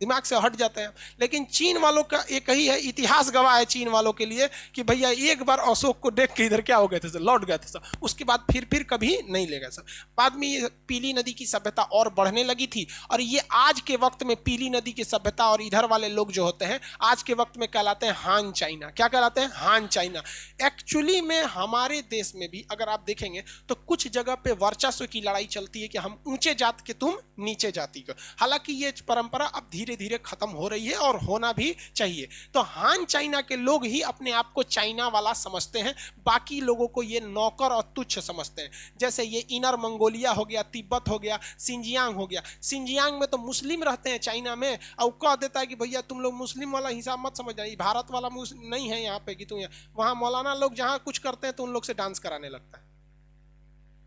दिमाग से हट जाते हैं। लेकिन चीन वालों का एक ही है, इतिहास गवाह है चीन वालों के लिए कि भैया एक बार अशोक को देख के इधर क्या हो गए थे, लौट गए थे सब, उसके बाद फिर कभी नहीं ले गए सब। बाद में ये पीली नदी की सभ्यता और बढ़ने लगी थी, और ये आज के वक्त में पीली नदी की सभ्यता और इधर वाले लोग जो होते हैं आज के वक्त में कहलाते हैं हान चाइना। क्या कहलाते हैं, हान चाइना। एक्चुअली में हमारे देश में भी अगर आप देखेंगे तो कुछ जगह पे वर्चस्व की लड़ाई चलती है कि हम ऊंचे जात के, तुम नीचे जाति का। हालांकि ये परंपरा अब धीरे धीरे खत्म हो रही है और होना भी चाहिए। तो हान चाइना के लोग ही अपने आप को चाइना वाला समझते हैं, बाकी लोगों को ये नौकर और तुच्छ समझते हैं। जैसे ये इनर मंगोलिया हो गया, तिब्बत हो गया, सिंजियांग हो गया। सिंजियांग में तो मुस्लिम रहते हैं चाइना में, और कह देता है कि भैया तुम लोग मुस्लिम वाला हिसाब मत समझना, भारत वाला नहीं है यहाँ पे कि तुम, वहां मौलाना लोग जहां कुछ करते हैं तो उन लोग से डांस कराने लगता है।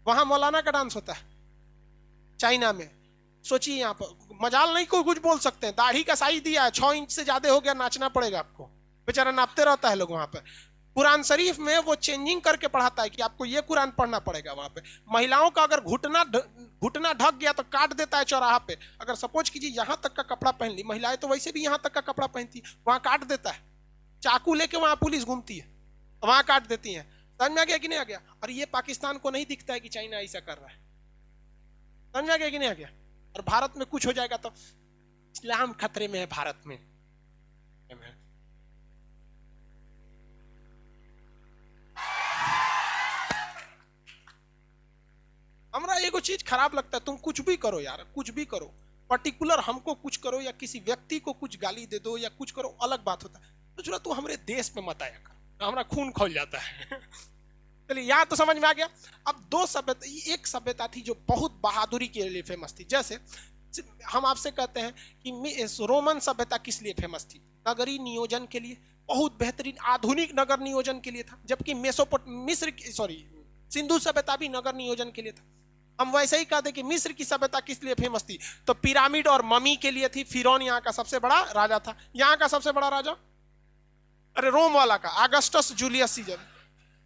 वहां मौलाना का डांस होता है चाइना में। सोचिए, यहाँ पर मजाल नहीं, कोई कुछ बोल सकते हैं। दाढ़ी का साइज दिया है 6 इंच से ज्यादा हो गया, नाचना पड़ेगा आपको। बेचारा नापते रहता है लोग वहां पर। कुरान शरीफ में वो चेंजिंग करके पढ़ाता है कि आपको ये कुरान पढ़ना पड़ेगा। वहां पे महिलाओं का अगर घुटना ढक गया तो काट देता है चौराहा पे। अगर सपोज कीजिए यहाँ तक का कपड़ा पहन ली, महिलाएं तो वैसे भी यहाँ तक का कपड़ा पहनती, वहां काट देता है। चाकू लेके वहां पुलिस घूमती है, वहां काट देती है। समझ में आ गया कि नहीं आ गया? और ये पाकिस्तान को नहीं दिखता है कि चाइना ऐसा कर रहा है। समझ में आ गया कि नहीं आ गया? और भारत में कुछ हो जाएगा तो इस्लाम खतरे में है भारत में। हमरा एगो चीज खराब लगता है, तुम कुछ भी करो यार, कुछ भी करो, पर्टिकुलर हमको कुछ करो या किसी व्यक्ति को कुछ गाली दे दो या कुछ करो, अलग बात होता है। तो चलो तू हमारे देश में मत आया कर, हमारा खून खोल जाता है। चलिए यहाँ तो समझ में आ गया। अब 2 सभ्यता, एक सभ्यता थी जो बहुत बहादुरी के लिए फेमस थी। जैसे हम आपसे कहते हैं कि रोमन सभ्यता किस लिए फेमस थी? नगरीय नियोजन के लिए, बहुत बेहतरीन आधुनिक नगर नियोजन के लिए था। जबकि सिंधु सभ्यता भी नगर नियोजन के लिए था। हम वैसे ही कहते कि मिस्र की सभ्यता किस लिए फेमस थी? तो पिरामिड और ममी के लिए थी। फिरौन यहाँ का सबसे बड़ा राजा था। यहाँ का सबसे बड़ा राजा, अरे रोम वाला का, अगस्टस जूलियस सीजर।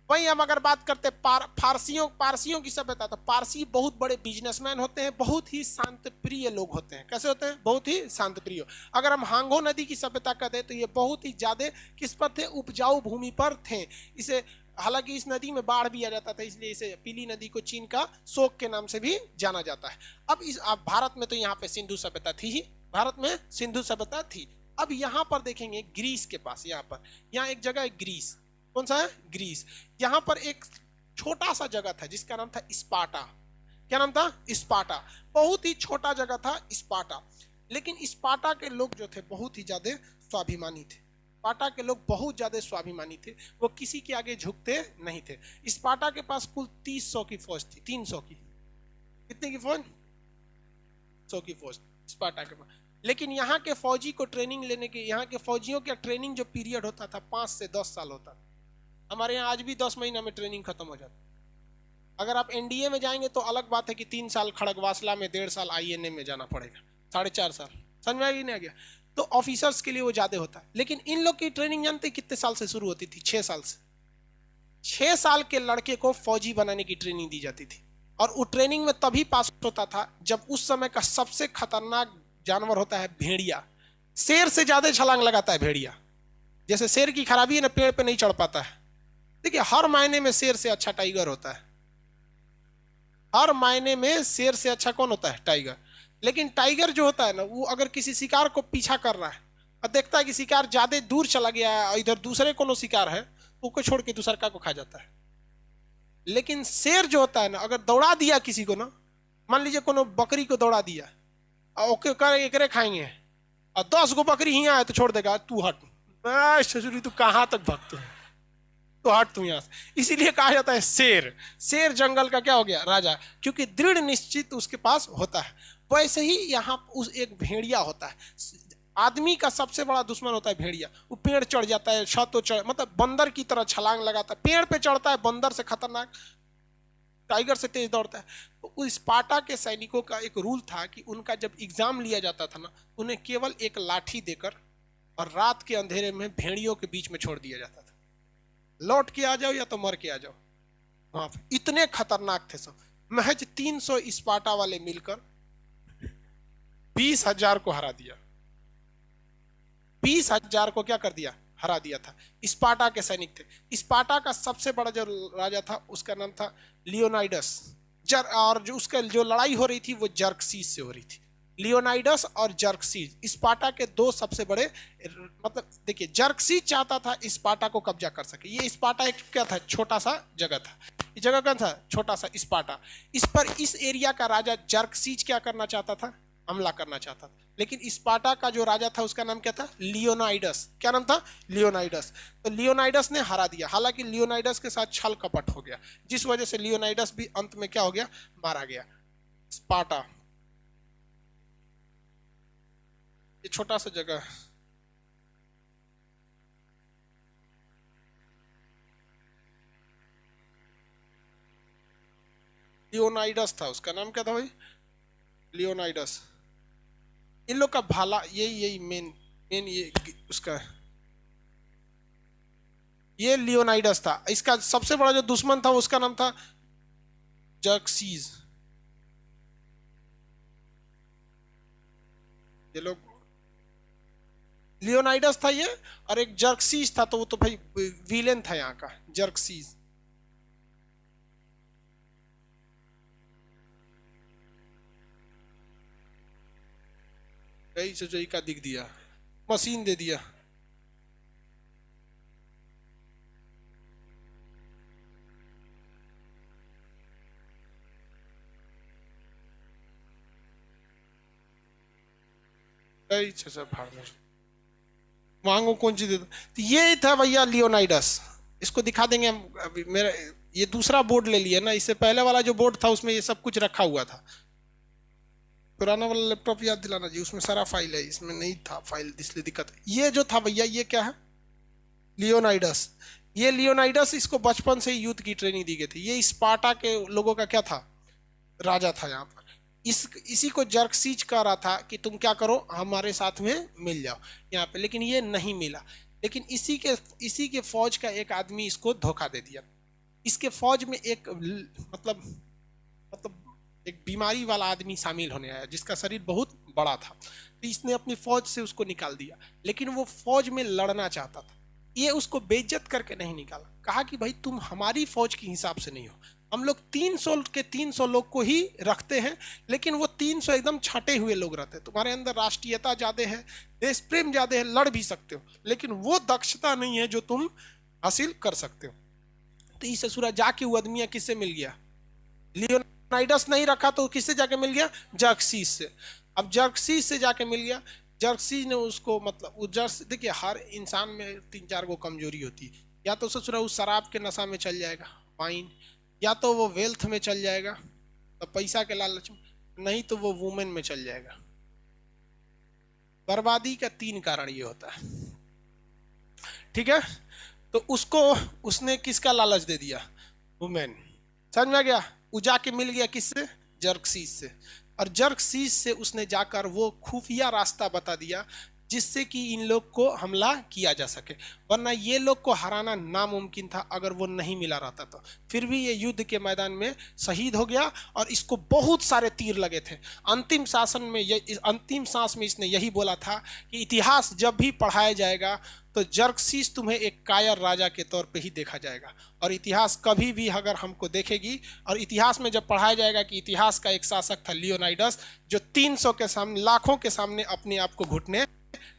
वही हम अगर बात करते पारसियों की सभ्यता, तो पारसी बहुत बड़े बिजनेसमैन होते हैं, बहुत ही शांत प्रिय लोग होते हैं। कैसे होते हैं? बहुत ही शांत प्रिय। अगर हम हांगो नदी की सभ्यता कहते तो ये बहुत ही ज्यादा किस पर थे? उपजाऊ भूमि पर थे। इसे, हालांकि इस नदी में बाढ़ भी आ जाता था, इसलिए इसे पीली नदी को चीन का शोक के नाम से भी जाना जाता है। अब भारत में तो यहाँ पे सिंधु सभ्यता थी ही, भारत में सिंधु सभ्यता थी। अब यहाँ पर देखेंगे ग्रीस के पास, यहाँ एक जगह है ग्रीस। कौन सा है? ग्रीस। यहाँ पर एक छोटा सा जगह था जिसका नाम था स्पार्टा। क्या नाम था? स्पार्टा। बहुत ही छोटा जगह था स्पार्टा, लेकिन स्पार्टा के लोग जो थे बहुत ही ज्यादा स्वाभिमानी थे। स्पार्टा के लोग बहुत ज्यादा स्वाभिमानी थे, वो किसी के आगे झुकते नहीं थे। स्पार्टा के पास कुल 300 की फौज थी। 300 की, कितने की फौज? 100 की फौज स्पार्टा के पास। लेकिन यहाँ के फौजी को ट्रेनिंग लेने के, यहाँ के फौजियों का ट्रेनिंग जो पीरियड होता था 5 से 10 साल होता था। हमारे यहाँ आज भी 10 महीना में ट्रेनिंग खत्म हो जाती। अगर आप एनडीए में जाएंगे तो अलग बात है कि 3 साल खड़गवासला में, 1.5 साल आईएनए में जाना पड़ेगा, 4.5 साल। समझ में आ गया नहीं आ गया? तो ऑफिसर्स के लिए वो ज्यादा होता है। लेकिन इन लोग की ट्रेनिंग जानते कितने साल से शुरू होती थी? 6 साल से। 6 साल के लड़के को फौजी बनाने की ट्रेनिंग दी जाती थी। और वो ट्रेनिंग में तभी पास होता था जब उस समय का सबसे खतरनाक जानवर होता है भेड़िया। शेर से ज्यादा छलांग लगाता है भेड़िया। जैसे शेर की खराबी है ना, पेड़ पे नहीं चढ़ पाता है। देखिए हर मायने में शेर से अच्छा टाइगर होता है, हर मायने में शेर से अच्छा कौन होता है? टाइगर। लेकिन टाइगर जो होता है ना, वो अगर किसी शिकार को पीछा कर रहा है और देखता है कि शिकार ज्यादा दूर चला गया है और इधर दूसरे कोनो शिकार है, तो उसको छोड़ के दूसरा को खा जाता है। लेकिन शेर जो होता है ना, अगर दौड़ा दिया किसी को ना, मान लीजिए कोनो बकरी को दौड़ा दिया और ओके कर एकरे खाएंगे और 10 गो बकरी ही आए तो छोड़ देगा, तू हट ससुरी, तू कहां तक भक्त है, तो हट तू यहां से। इसीलिए कहा जाता है शेर। शेर जंगल का क्या हो गया? राजा, क्योंकि दृढ़ निश्चित उसके पास होता है। वैसे ही यहाँ उस एक भेड़िया होता है। आदमी का सबसे बड़ा दुश्मन होता है भेड़िया। वो पेड़ चढ़ जाता है, छत तो चढ़, मतलब बंदर की तरह छलांग लगाता है, पेड़ पे चढ़ता है, बंदर से खतरनाक, टाइगर से तेज दौड़ता है। तो उस स्पार्टा के सैनिकों का एक रूल था कि उनका जब एग्जाम लिया जाता था ना, उन्हें केवल एक लाठी देकर और रात के अंधेरे में भेड़ियों के बीच में छोड़ दिया जाता था। लौट के आ जाओ या तो मर के आ जाओ। वहां पे इतने खतरनाक थे सब। महज 300 स्पार्टा वाले मिलकर 20,000 को हरा दिया। 20,000 को क्या कर दिया? हरा दिया था। स्पार्टा के सैनिक थे। स्पार्टा का सबसे बड़ा जो राजा था उसका नाम था लियोनाइडस। और जो उसका जो लड़ाई हो रही थी वो जर्कसीस से हो रही थी। लियोनाइडस और जर्कसीस स्पार्टा के दो सबसे बड़े, मतलब देखिए जर्कसीस चाहता था स्पार्टा को कब्जा कर सके। ये स्पार्टा एक क्या था? छोटा सा जगह था। ये जगह कौन था? छोटा सा स्पार्टा। इस पर इस एरिया का राजा जर्कसीस क्या करना चाहता था? हमला करना चाहता था। लेकिन स्पार्टा का जो राजा था उसका नाम क्या था? लियोनाइडस। क्या नाम था? लियोनाइडस। तो लियोनाइडस ने हरा दिया। हालांकि लियोनाइडस के साथ छल कपट हो गया, जिस वजह से लियोनाइडस भी अंत में क्या हो गया? मारा गया। स्पार्टा ये छोटा सा जगह है। लियोनाइडस था, उसका नाम क्या था भाई? लियोनाइडस। इन लोग का भाला यही यही मेन मेन ये उसका, ये लियोनाइडस था। इसका सबसे बड़ा जो दुश्मन था उसका नाम था जर्कसीस। ये लोग, लियोनाइडस था ये, और एक जर्कसीस था, तो वो तो भाई विलेन था यहाँ का जर्कसीस। कई सजई का दिख दिया, मशीन दे दिया। कई भाड़ में मांगो कौन सी दे दो। तो ये था भैया लियोनाइडस। इसको दिखा देंगे हम। अभी मेरा ये दूसरा बोर्ड ले लिया ना, इससे पहले वाला जो बोर्ड था उसमें ये सब कुछ रखा हुआ था। पुराना वाला लैपटॉप याद दिलाना जी, उसमें सारा फाइल है, इसमें नहीं था फाइल, इसलिए दिक्कत है। ये जो था भैया ये क्या है? लियोनाइडस। ये लियोनाइडस, इसको बचपन से ही युद्ध की ट्रेनिंग दी गई थी। ये स्पार्टा के लोगों का क्या था? राजा था यहाँ पर। इसी को जर्कसीज कह रहा था कि तुम क्या करो, हमारे साथ में मिल जाओ यहाँ पे, लेकिन ये नहीं मिला। लेकिन इसी के फौज का एक आदमी इसको धोखा दे दिया। इसके फौज में एक मतलब एक बीमारी वाला आदमी शामिल होने आया जिसका शरीर बहुत बड़ा था। तो इसने अपनी फौज से उसको निकाल दिया। लेकिन वो फौज में लड़ना चाहता था। ये उसको बेइज्जत करके नहीं निकाला। कहा कि भाई तुम हमारी फौज के हिसाब से नहीं हो, हम लोग 300 लोग को ही रखते हैं, लेकिन वो 300 एकदम छटे हुए लोग रहते हैं। तुम्हारे अंदर राष्ट्रीयता ज्यादा है, देश प्रेम ज्यादा है, लड़ भी सकते हो, लेकिन वो दक्षता नहीं है जो तुम हासिल कर सकते हो। तो इस ससुरा जाके वो आदमी किससे मिल गया? लियोनाइडस नहीं रखा तो किससे जाके मिल गया? जर्कसीस से। अब जर्कसीस से जाके मिल गया। जर्कसीस ने उसको, मतलब देखिए हर इंसान में 3-4 गो कमजोरी होती है। या तो ससुरा उस शराब के नशा में चल जाएगा, वाइन, या तो वो वेल्थ में चल जाएगा, तो पैसा के लालच में, नहीं तो वो वुमेन में चल जाएगा। बर्बादी का 3 कारण ये होता है, ठीक है? तो उसने किसका लालच दे दिया? वुमेन। समझ में गया? वो जाके मिल गया किससे? जर्कसीस से। और जर्कसीस से उसने जाकर वो खुफिया रास्ता बता दिया जिससे कि इन लोग को हमला किया जा सके, वरना ये लोग को हराना नामुमकिन था अगर वो नहीं मिला रहता तो। फिर भी ये युद्ध के मैदान में शहीद हो गया और इसको बहुत सारे तीर लगे थे। अंतिम शासन में अंतिम सांस में इसने यही बोला था कि इतिहास जब भी पढ़ाया जाएगा तो जर्कसीस तुम्हें एक कायर राजा के तौर पे ही देखा जाएगा, और इतिहास कभी भी अगर हमको देखेगी, और इतिहास में जब पढ़ाया जाएगा कि इतिहास का एक शासक था लियोनाइडस, जो 300 के सामने, लाखों के सामने अपने आप को घुटने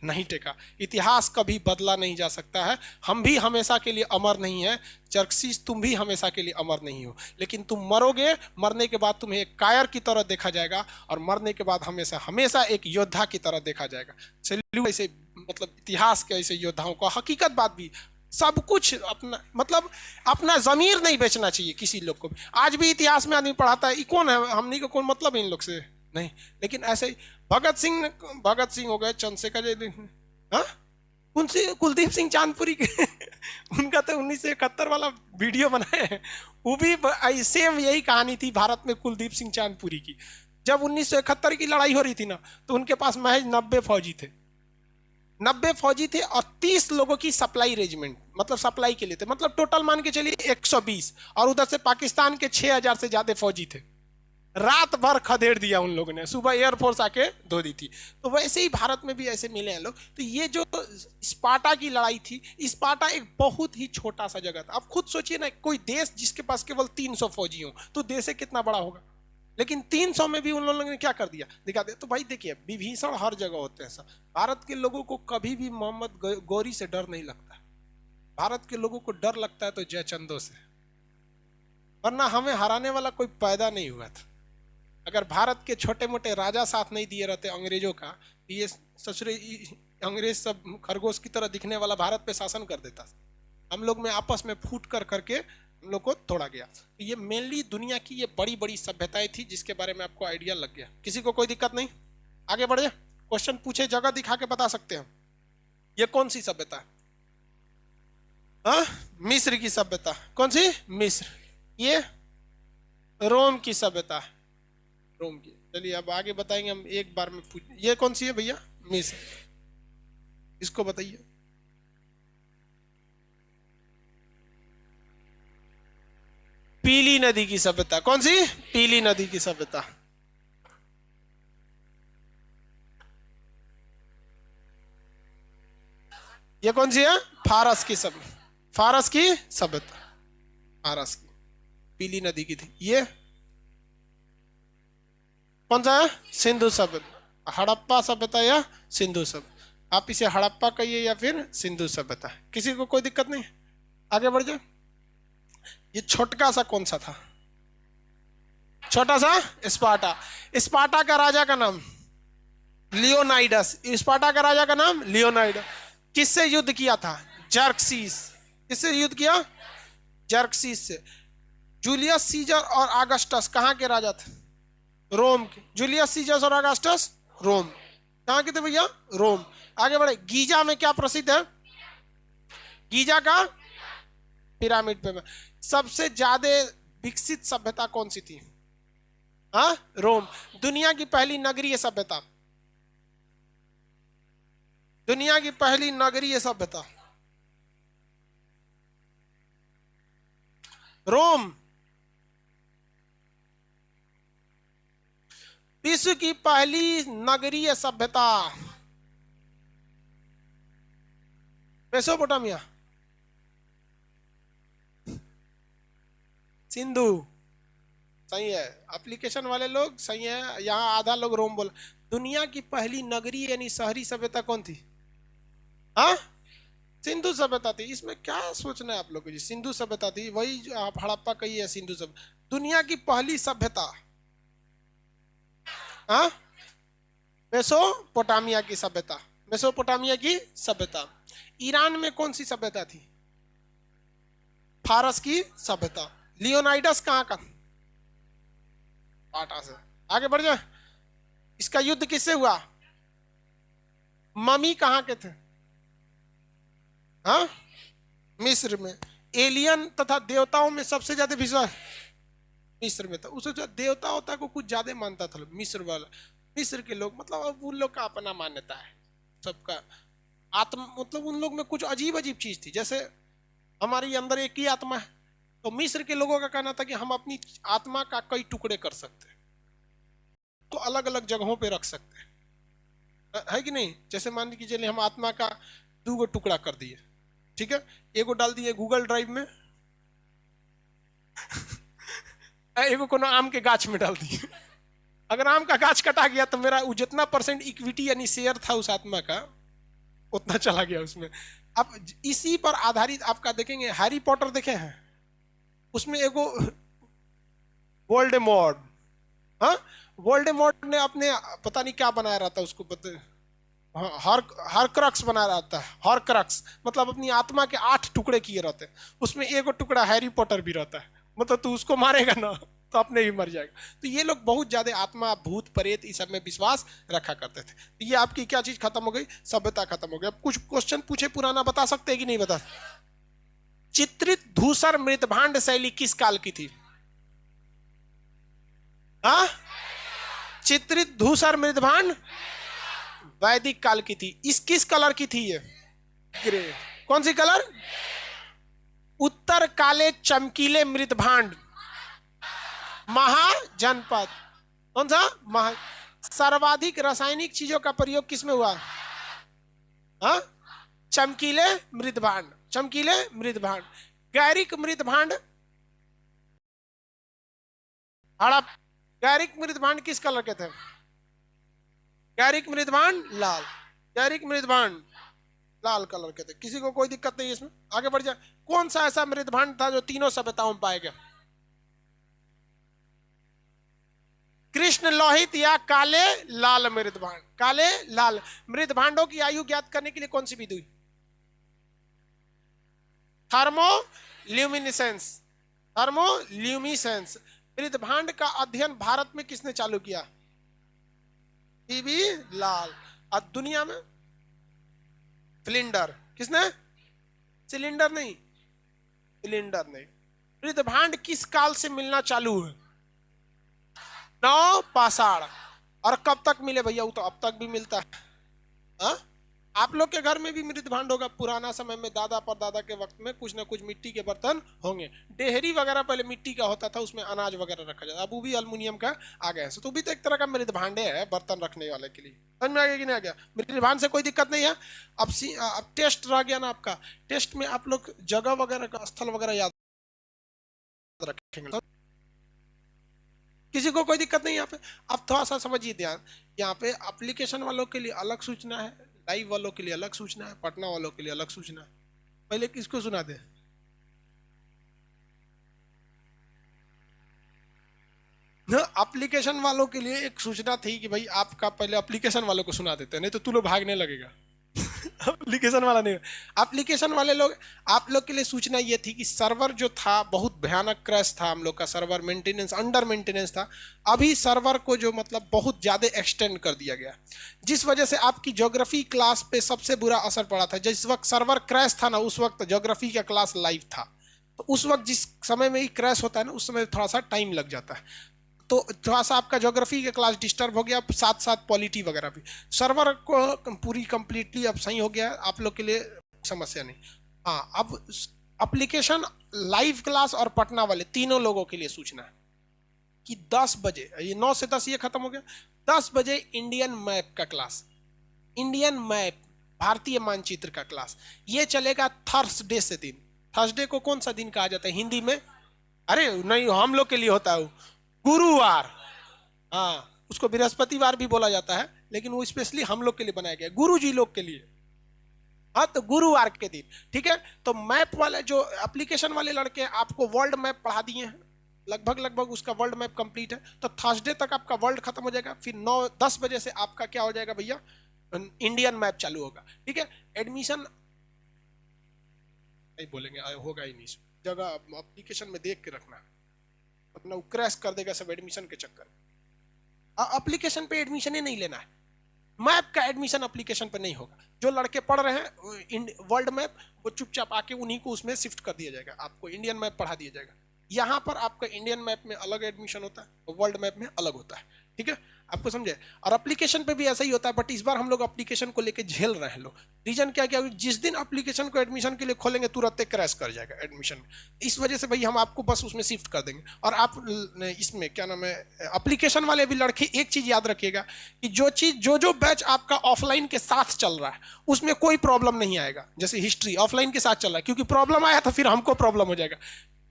नहीं टेका। इतिहास कभी बदला नहीं जा सकता है, हम भी हमेशा के लिए अमर नहीं है। जर्कसीस तुम भी हमेशा के लिए अमर नहीं हो, लेकिन तुम मरोगे, मरने के बाद तुम्हें एक कायर की तरह देखा जाएगा, और मरने के बाद हमेशा हमेशा एक योद्धा की तरह देखा जाएगा। चलिए ऐसे मतलब इतिहास के ऐसे योद्धाओं का हकीकत बात भी, सब कुछ अपना मतलब अपना जमीर नहीं बेचना चाहिए किसी लोग को भी। आज भी इतिहास में आदमी पढ़ाता है, ये कौन है, हमने को कौन मतलब है इन लोग से, नहीं। लेकिन ऐसे ही भगत सिंह हो गए, चंद्रशेखर, हाँ उनसे कुलदीप सिंह चांदपुरी के उनका तो 1971 वाला वीडियो बनाए हैं, वो भी सेम यही कहानी थी भारत में कुलदीप सिंह चांदपुरी की। जब 1971 की लड़ाई हो रही थी ना, तो उनके पास महज 90 फौजी थे, 90 फौजी थे और 30 लोगों की सप्लाई रेजिमेंट, मतलब सप्लाई के लिए थे, मतलब टोटल मान के चलिए 120, और उधर से पाकिस्तान के 6000 से ज्यादा फौजी थे। रात भर खदेड़ दिया उन लोगों ने, सुबह एयरफोर्स आके धो दी थी। तो वैसे ही भारत में भी ऐसे मिले हैं लोग। तो ये जो स्पार्टा की लड़ाई थी, स्पार्टा एक बहुत ही छोटा सा जगह था। आप खुद सोचिए ना, कोई देश जिसके पास केवल 300 फौजी हो तो देश कितना बड़ा होगा, लेकिन 300 में भी उन लोगों ने क्या कर दिया, दिखा दिया। तो भाई देखिए, विभीषण हर जगह होते हैं सब। भारत के लोगों को कभी भी मोहम्मद गौरी से डर नहीं लगता, भारत के लोगों को डर लगता है तो जयचंदो से, वरना हमें हराने वाला कोई पैदा नहीं हुआ था। अगर भारत के छोटे मोटे राजा साथ नहीं दिए रहते अंग्रेजों का, ये ससुरे अंग्रेज सब खरगोश की तरह दिखने वाला भारत पे शासन कर देता। हम लोग में आपस में फूट कर करके हम लोग को तोड़ा गया। तो ये मेनली दुनिया की ये बड़ी बड़ी सभ्यताएं थी जिसके बारे में आपको आइडिया लग गया। किसी को कोई दिक्कत नहीं, आगे बढ़े, क्वेश्चन पूछे, जगह दिखा के बता सकते हैं। ये कौन सी सभ्यता है? मिस्र की सभ्यता। कौन सी? मिस्र। ये रोम की सभ्यता, रोम की। चलिए अब आगे बताएंगे हम, एक बार में पूछ। ये कौन सी है भैया? मिस्र। इसको बताइए। पीली नदी की सभ्यता। कौन सी? पीली नदी की सभ्यता। ये कौन सी है? फारस की सभ्यता। फारस की सभ्यता, फारस की, पीली नदी की थी। ये कौन सा है? सिंधु सभ्यता। हड़प्पा सभ्यता या सिंधु सभ्यता, आप इसे हड़प्पा कहिए या फिर सिंधु सभ्यता, किसी को कोई दिक्कत नहीं। आगे बढ़ जाए। ये छोटका सा कौन सा था? छोटा सा स्पार्टा। स्पार्टा का राजा का नाम लियोनाइडस। स्पार्टा का राजा का नाम लियोनाइडस। किससे युद्ध किया था? जर्कसीस। किससे युद्ध किया? जर्कसीस से। जूलियस सीजर और अगस्टस कहाँ के राजा थे? रोम के। जूलियस सीजर और अगस्टस रोम। कहाँ के थे भैया? रोम। आगे बढ़े। गीजा में क्या प्रसिद्ध है? गीजा का पिरामिड पे। सबसे ज्यादा विकसित सभ्यता कौन सी थी? हाँ, रोम। दुनिया की पहली नगरीय सभ्यता, दुनिया की पहली नगरीय सभ्यता रोम। विश्व की पहली नगरीय सभ्यता मेसोपोटामिया, सिंधु। सही है, एप्लीकेशन वाले लोग सही है। यहाँ आधा लोग रोम बोल। दुनिया की पहली नगरीय यानी शहरी सभ्यता कौन थी? हाँ, सिंधु सभ्यता थी। इसमें क्या सोचना है आप लोगों को? सिंधु सभ्यता थी, वही जो आप हड़प्पा कही है, सिंधु सभ्यता। दुनिया की पहली सभ्यता, हाँ, मेसोपोटामिया की सभ्यता। मेसोपोटामिया की सभ्यता। ईरान में कौन सी सभ्यता थी? फारस की सभ्यता। लियोनाइडस कहाँ का? स्पार्टा से। आगे बढ़ जाए। इसका युद्ध किससे हुआ? ममी कहाँ के थे? हाँ, मिस्र में। एलियन तथा देवताओं में सबसे ज्यादा विश्वास मिस्र में था। उसे देवता होता को कुछ ज्यादा मानता था मिस्र वाला। मिस्र के लोग मतलब अब उन लोग का अपना मान्यता है। सबका आत्मा, मतलब उन लोग में कुछ अजीब अजीब चीज थी, जैसे हमारे अंदर एक ही आत्मा है, तो मिस्र के लोगों का कहना था कि हम अपनी आत्मा का कई टुकड़े कर सकते हैं, तो अलग अलग जगहों पे रख सकते हैं, है कि नहीं। जैसे मान लीजिए हम आत्मा का 2 टुकड़ा कर दिए, ठीक है, एगो डाल दिए गूगल ड्राइव में, एगो कोनो आम के गाछ में डाल दिए। अगर आम का गाछ कटा गया तो मेरा जितना % इक्विटी यानी शेयर था उस आत्मा का, उतना चला गया उसमें। अब इसी पर आधारित आपका देखेंगे, हैरी पॉटर देखे हैं, उसमें एगो वोल्डेमॉर्ट, हाँ, वोल्डेमॉर्ट ने अपने पता नहीं क्या बनाया रहता उसको, हर क्रक्स बना रहता है, हर क्रक्स मतलब अपनी आत्मा के 8 टुकड़े किए रहते हैं, उसमें एगो टुकड़ा हैरी पॉटर भी रहता है, मतलब तू उसको मारेगा ना तो अपने ही मर जाएगा। तो ये लोग बहुत ज्यादा आत्मा, भूत, प्रेत इस सब में विश्वास रखा करते थे। तो ये आपकी क्या चीज खत्म हो गई, सभ्यता खत्म हो गई। अब कुछ क्वेश्चन पूछे पुराना, बता सकते हैं कि नहीं बता। चित्रित धूसर मृतभांड शैली किस काल की थी? हाँ, चित्रित धूसर मृतभांड वैदिक काल की थी। इस किस कलर की थी ये? ग्रे। कौन सी कलर? उत्तर काले चमकीले मृतभांड महाजनपद। कौन सा? महा। सर्वाधिक रासायनिक चीजों का प्रयोग किसमें हुआ? हाँ, चमकीले मृतभांड, चमकीले मृतभांड। गैरिक मृतभांड हड़प। गैरिक मृतभांड किस कलर के थे? गैरिक मृतभांड लाल, गैरिक मृतभांड लाल कलर के थे। किसी को कोई दिक्कत नहीं है इसमें, आगे बढ़ जाए। कौन सा ऐसा मृतभांड था जो तीनों सभ्यताओं में पाया गया? कृष्ण लोहित या काले लाल मृतभांड। काले लाल मृतभांडों की आयु ज्ञात करने के लिए कौन सी विधि हुई? थर्मोल्यूमिनेसेंस। थर्मोल्यूमिनेसेंस। मृतभांड का अध्ययन भारत में किसने चालू किया? पीवी लाल। और दुनिया में? सिलेंडर। किसने? सिलेंडर नहीं, सिलेंडर नहीं। मृतभांड किस काल से मिलना चालू है? नौ पाषाण। और कब तक मिले भैया? वो तो अब तक भी मिलता है। हा? आप लोग के घर में भी मृतभांड होगा। पुराना समय में दादा परदादा के वक्त में कुछ ना कुछ मिट्टी के बर्तन होंगे। डेहरी वगैरह पहले मिट्टी का होता था, उसमें अनाज वगैरह रखा जाता, अब वो भी अल्युमिनियम का आ गया है। तो भी तो एक तरह का मृतभांडे है, बर्तन रखने वाले के लिए। समझ में आ गया कि नहीं आ गया? मृतभांड से कोई दिक्कत नहीं है। अब टेस्ट रह गया ना आपका। टेस्ट में आप लोग जगह वगैरह का, स्थल वगैरह याद रखेंगे, किसी को कोई दिक्कत नहीं यहाँ पे। अब थोड़ा सा समझिए ध्यान, यहाँ पे एप्लीकेशन वालों के लिए अलग सूचना है, लाइव वालों के लिए अलग सूचना है, पटना वालों के लिए अलग सूचना है। पहले किसको सुना दे? एप्लीकेशन वालों के लिए एक सूचना थी कि भाई आपका पहले एप्लीकेशन वालों को सुना देते, नहीं तो तू लोग भागने लगेगा। एप्लीकेशन वाला नहीं, एप्लीकेशन वाले लोग, आप लोग के लिए सूचना ये थी कि सर्वर जो था बहुत भयानक क्रैश था। हम लोग का सर्वर मेंटेनेंस, अंडर मेंटेनेंस था। अभी सर्वर को जो मतलब बहुत ज्यादा एक्सटेंड कर दिया गया, जिस वजह से आपकी ज्योग्राफी क्लास पे सबसे बुरा असर पड़ा था। जिस वक्त सर्वर क्रैश था ना, उस वक्त ज्योग्राफी का क्लास लाइव था। तो उस वक्त जिस समय में ही क्रैश होता है ना, उस समय थोड़ा सा टाइम लग जाता है। तो थोड़ा सा आपका ज्योग्राफी का क्लास डिस्टर्ब हो गया, साथ साथ पॉलिटी वगैरह भी। सर्वर को पूरी कंप्लीटली अब सही हो गया, आप लोग के लिए समस्या नहीं। हाँ, अब एप्लीकेशन, लाइव क्लास और पटना वाले तीनों लोगों के लिए सूचना है कि 10 बजे, ये 9 से 10 ये खत्म हो गया, 10 बजे इंडियन मैप का क्लास, इंडियन मैप, भारतीय मानचित्र का क्लास, ये चलेगा थर्सडे से दिन। थर्सडे को कौन सा दिन कहा जाता है हिंदी में? अरे नहीं, हम लोग के लिए होता है गुरुवार। हाँ, उसको बृहस्पतिवार भी बोला जाता है, लेकिन वो स्पेशली हम लोग के लिए बनाया गया, गुरु जी लोग के लिए। हाँ, तो गुरुवार के दिन, ठीक है। तो मैप वाले जो एप्लीकेशन वाले लड़के आपको वर्ल्ड मैप पढ़ा दिए हैं, लगभग लगभग उसका वर्ल्ड मैप कंप्लीट है। तो थर्सडे तक आपका वर्ल्ड खत्म हो जाएगा, फिर 9-10 बजे से आपका क्या हो जाएगा भैया? इंडियन मैप चालू होगा, ठीक है। एडमिशन नहीं बोलेंगे, होगा ही नहीं, जगह एप्लीकेशन में देख के रखना, अपना क्रैश कर देगा सब एडमिशन के चक्कर में। एप्लीकेशन पे एडमिशन ही नहीं लेना है, मैप का एडमिशन एप्लीकेशन पे नहीं होगा। जो लड़के पढ़ रहे हैं वर्ल्ड मैप, वो चुपचाप आके उन्हीं को उसमें शिफ्ट कर दिया जाएगा, आपको इंडियन मैप पढ़ा दिया जाएगा। यहाँ पर आपका इंडियन मैप में अलग एडमिशन होता है, वर्ल्ड मैप में अलग होता है, ठीक है, आपको समझे। और एप्लीकेशन पे भी ऐसा ही होता है, बट इस बार हम लोग एप्लीकेशन को लेके झेल रहे हैं लोग। रीजन क्या क्या, जिस दिन एप्लीकेशन को एडमिशन के लिए खोलेंगे तुरंत क्रैश कर जाएगा एडमिशन। इस वजह से भाई हम आपको बस उसमें शिफ्ट कर देंगे। और आप इसमें क्या नाम है, एप्लीकेशन वाले भी लड़के एक चीज याद रखिएगा कि जो बैच आपका ऑफलाइन के साथ चल रहा है उसमें कोई प्रॉब्लम नहीं आएगा। जैसे हिस्ट्री ऑफलाइन के साथ चल रहा है, क्योंकि प्रॉब्लम आया तो फिर हमको प्रॉब्लम हो जाएगा।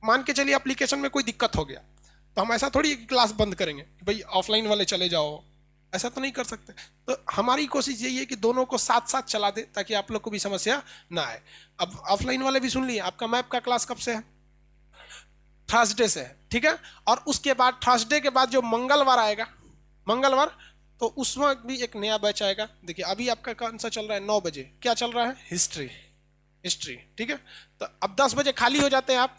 मान के चलिए एप्लीकेशन में कोई दिक्कत हो गया तो हम ऐसा थोड़ी क्लास बंद करेंगे कि भाई ऑफलाइन वाले चले जाओ, ऐसा तो नहीं कर सकते। तो हमारी कोशिश यही है कि दोनों को साथ साथ चला दे ताकि आप लोग को भी समस्या ना आए। अब ऑफलाइन वाले भी सुन लिए, आपका मैप का क्लास कब से है? थर्सडे से है, ठीक है। और उसके बाद थर्सडे के बाद जो मंगलवार आएगा, मंगलवार, तो उस वक्त भी एक नया बैच आएगा। देखिए अभी आपका कौन सा चल रहा है, 9 बजे क्या चल रहा है, हिस्ट्री, हिस्ट्री, ठीक है। तो अब 10 बजे खाली हो जाते हैं आप,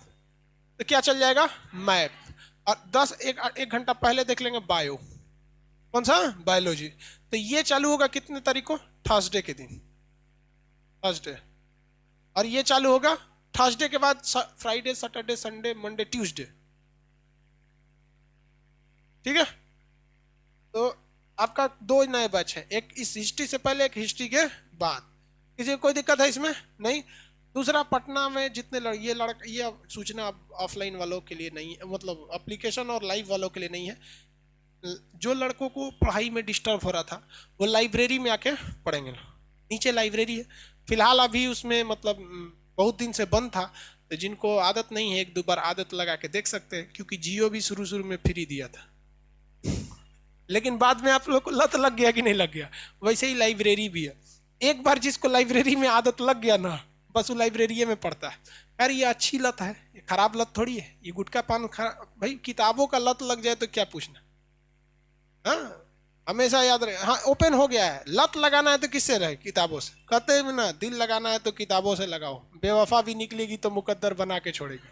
तो क्या चल जाएगा, मैप। और 1 घंटा पहले देख लेंगे बायो, कौन सा, बायोलॉजी। तो ये चालू होगा कितने तारीख को, थर्सडे के दिन, थर्सडे। और ये चालू होगा थर्सडे के बाद Friday, Saturday, Sunday, Monday, Tuesday, ठीक है। तो आपका 2 नए बैच हैं, एक इस हिस्ट्री से पहले, एक हिस्ट्री के बाद। किसी को कोई दिक्कत है इसमें नहीं। दूसरा, पटना में जितने ये सूचना ऑफलाइन वालों के लिए नहीं है, मतलब एप्लीकेशन और लाइव वालों के लिए नहीं है। जो लड़कों को पढ़ाई में डिस्टर्ब हो रहा था वो लाइब्रेरी में आके पढ़ेंगे। नीचे लाइब्रेरी है, फिलहाल अभी उसमें मतलब बहुत दिन से बंद था, तो जिनको आदत नहीं है 1-2 बार आदत लगा के देख सकते हैं, क्योंकि जियो भी शुरू में फ्री दिया था। लेकिन बाद में आप लोग को लत लग गया कि नहीं लग गया, वैसे ही लाइब्रेरी भी है। एक बार जिसको लाइब्रेरी में आदत लग गया ना, बस वो लाइब्रेरी में पढ़ता है। यार ये अच्छी लत है, ये खराब लत थोड़ी है। ये गुटखा पान भाई किताबों का लत लग जाए तो क्या पूछना। हाँ, हमेशा याद रहे। हाँ, ओपन हो गया है, लत लगाना है तो किससे रहे, किताबों से। कहते हैं ना, दिल लगाना है तो किताबों से लगाओ, बेवफा भी निकलेगी तो मुकद्दर बना के छोड़ेगी।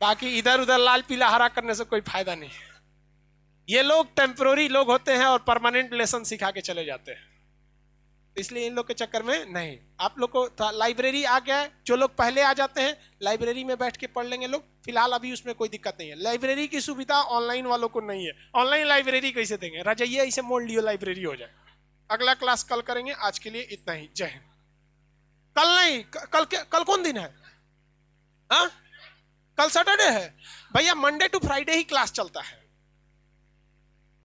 बाकी इधर उधर लाल पीला हरा करने से कोई फायदा नहीं। ये लोग टेम्पोररी लोग होते हैं और परमानेंट लेसन सिखा के चले जाते हैं, इसलिए इन लोग के चक्कर में नहीं। आप लोग को लाइब्रेरी आ गया है, जो लोग पहले आ जाते हैं लाइब्रेरी में बैठ के पढ़ लेंगे लोग। फिलहाल अभी उसमें कोई दिक्कत नहीं है। लाइब्रेरी की सुविधा ऑनलाइन वालों को नहीं है। ऑनलाइन लाइब्रेरी कैसे देंगे, राजाइए इसे मोड़ लियो, लाइब्रेरी हो जाए। अगला क्लास कल करेंगे, आज के लिए इतना ही। जय हिंद। कल नहीं, कल कौन दिन है, हाँ कल सैटरडे है भैया। मंडे टू फ्राइडे ही क्लास चलता है।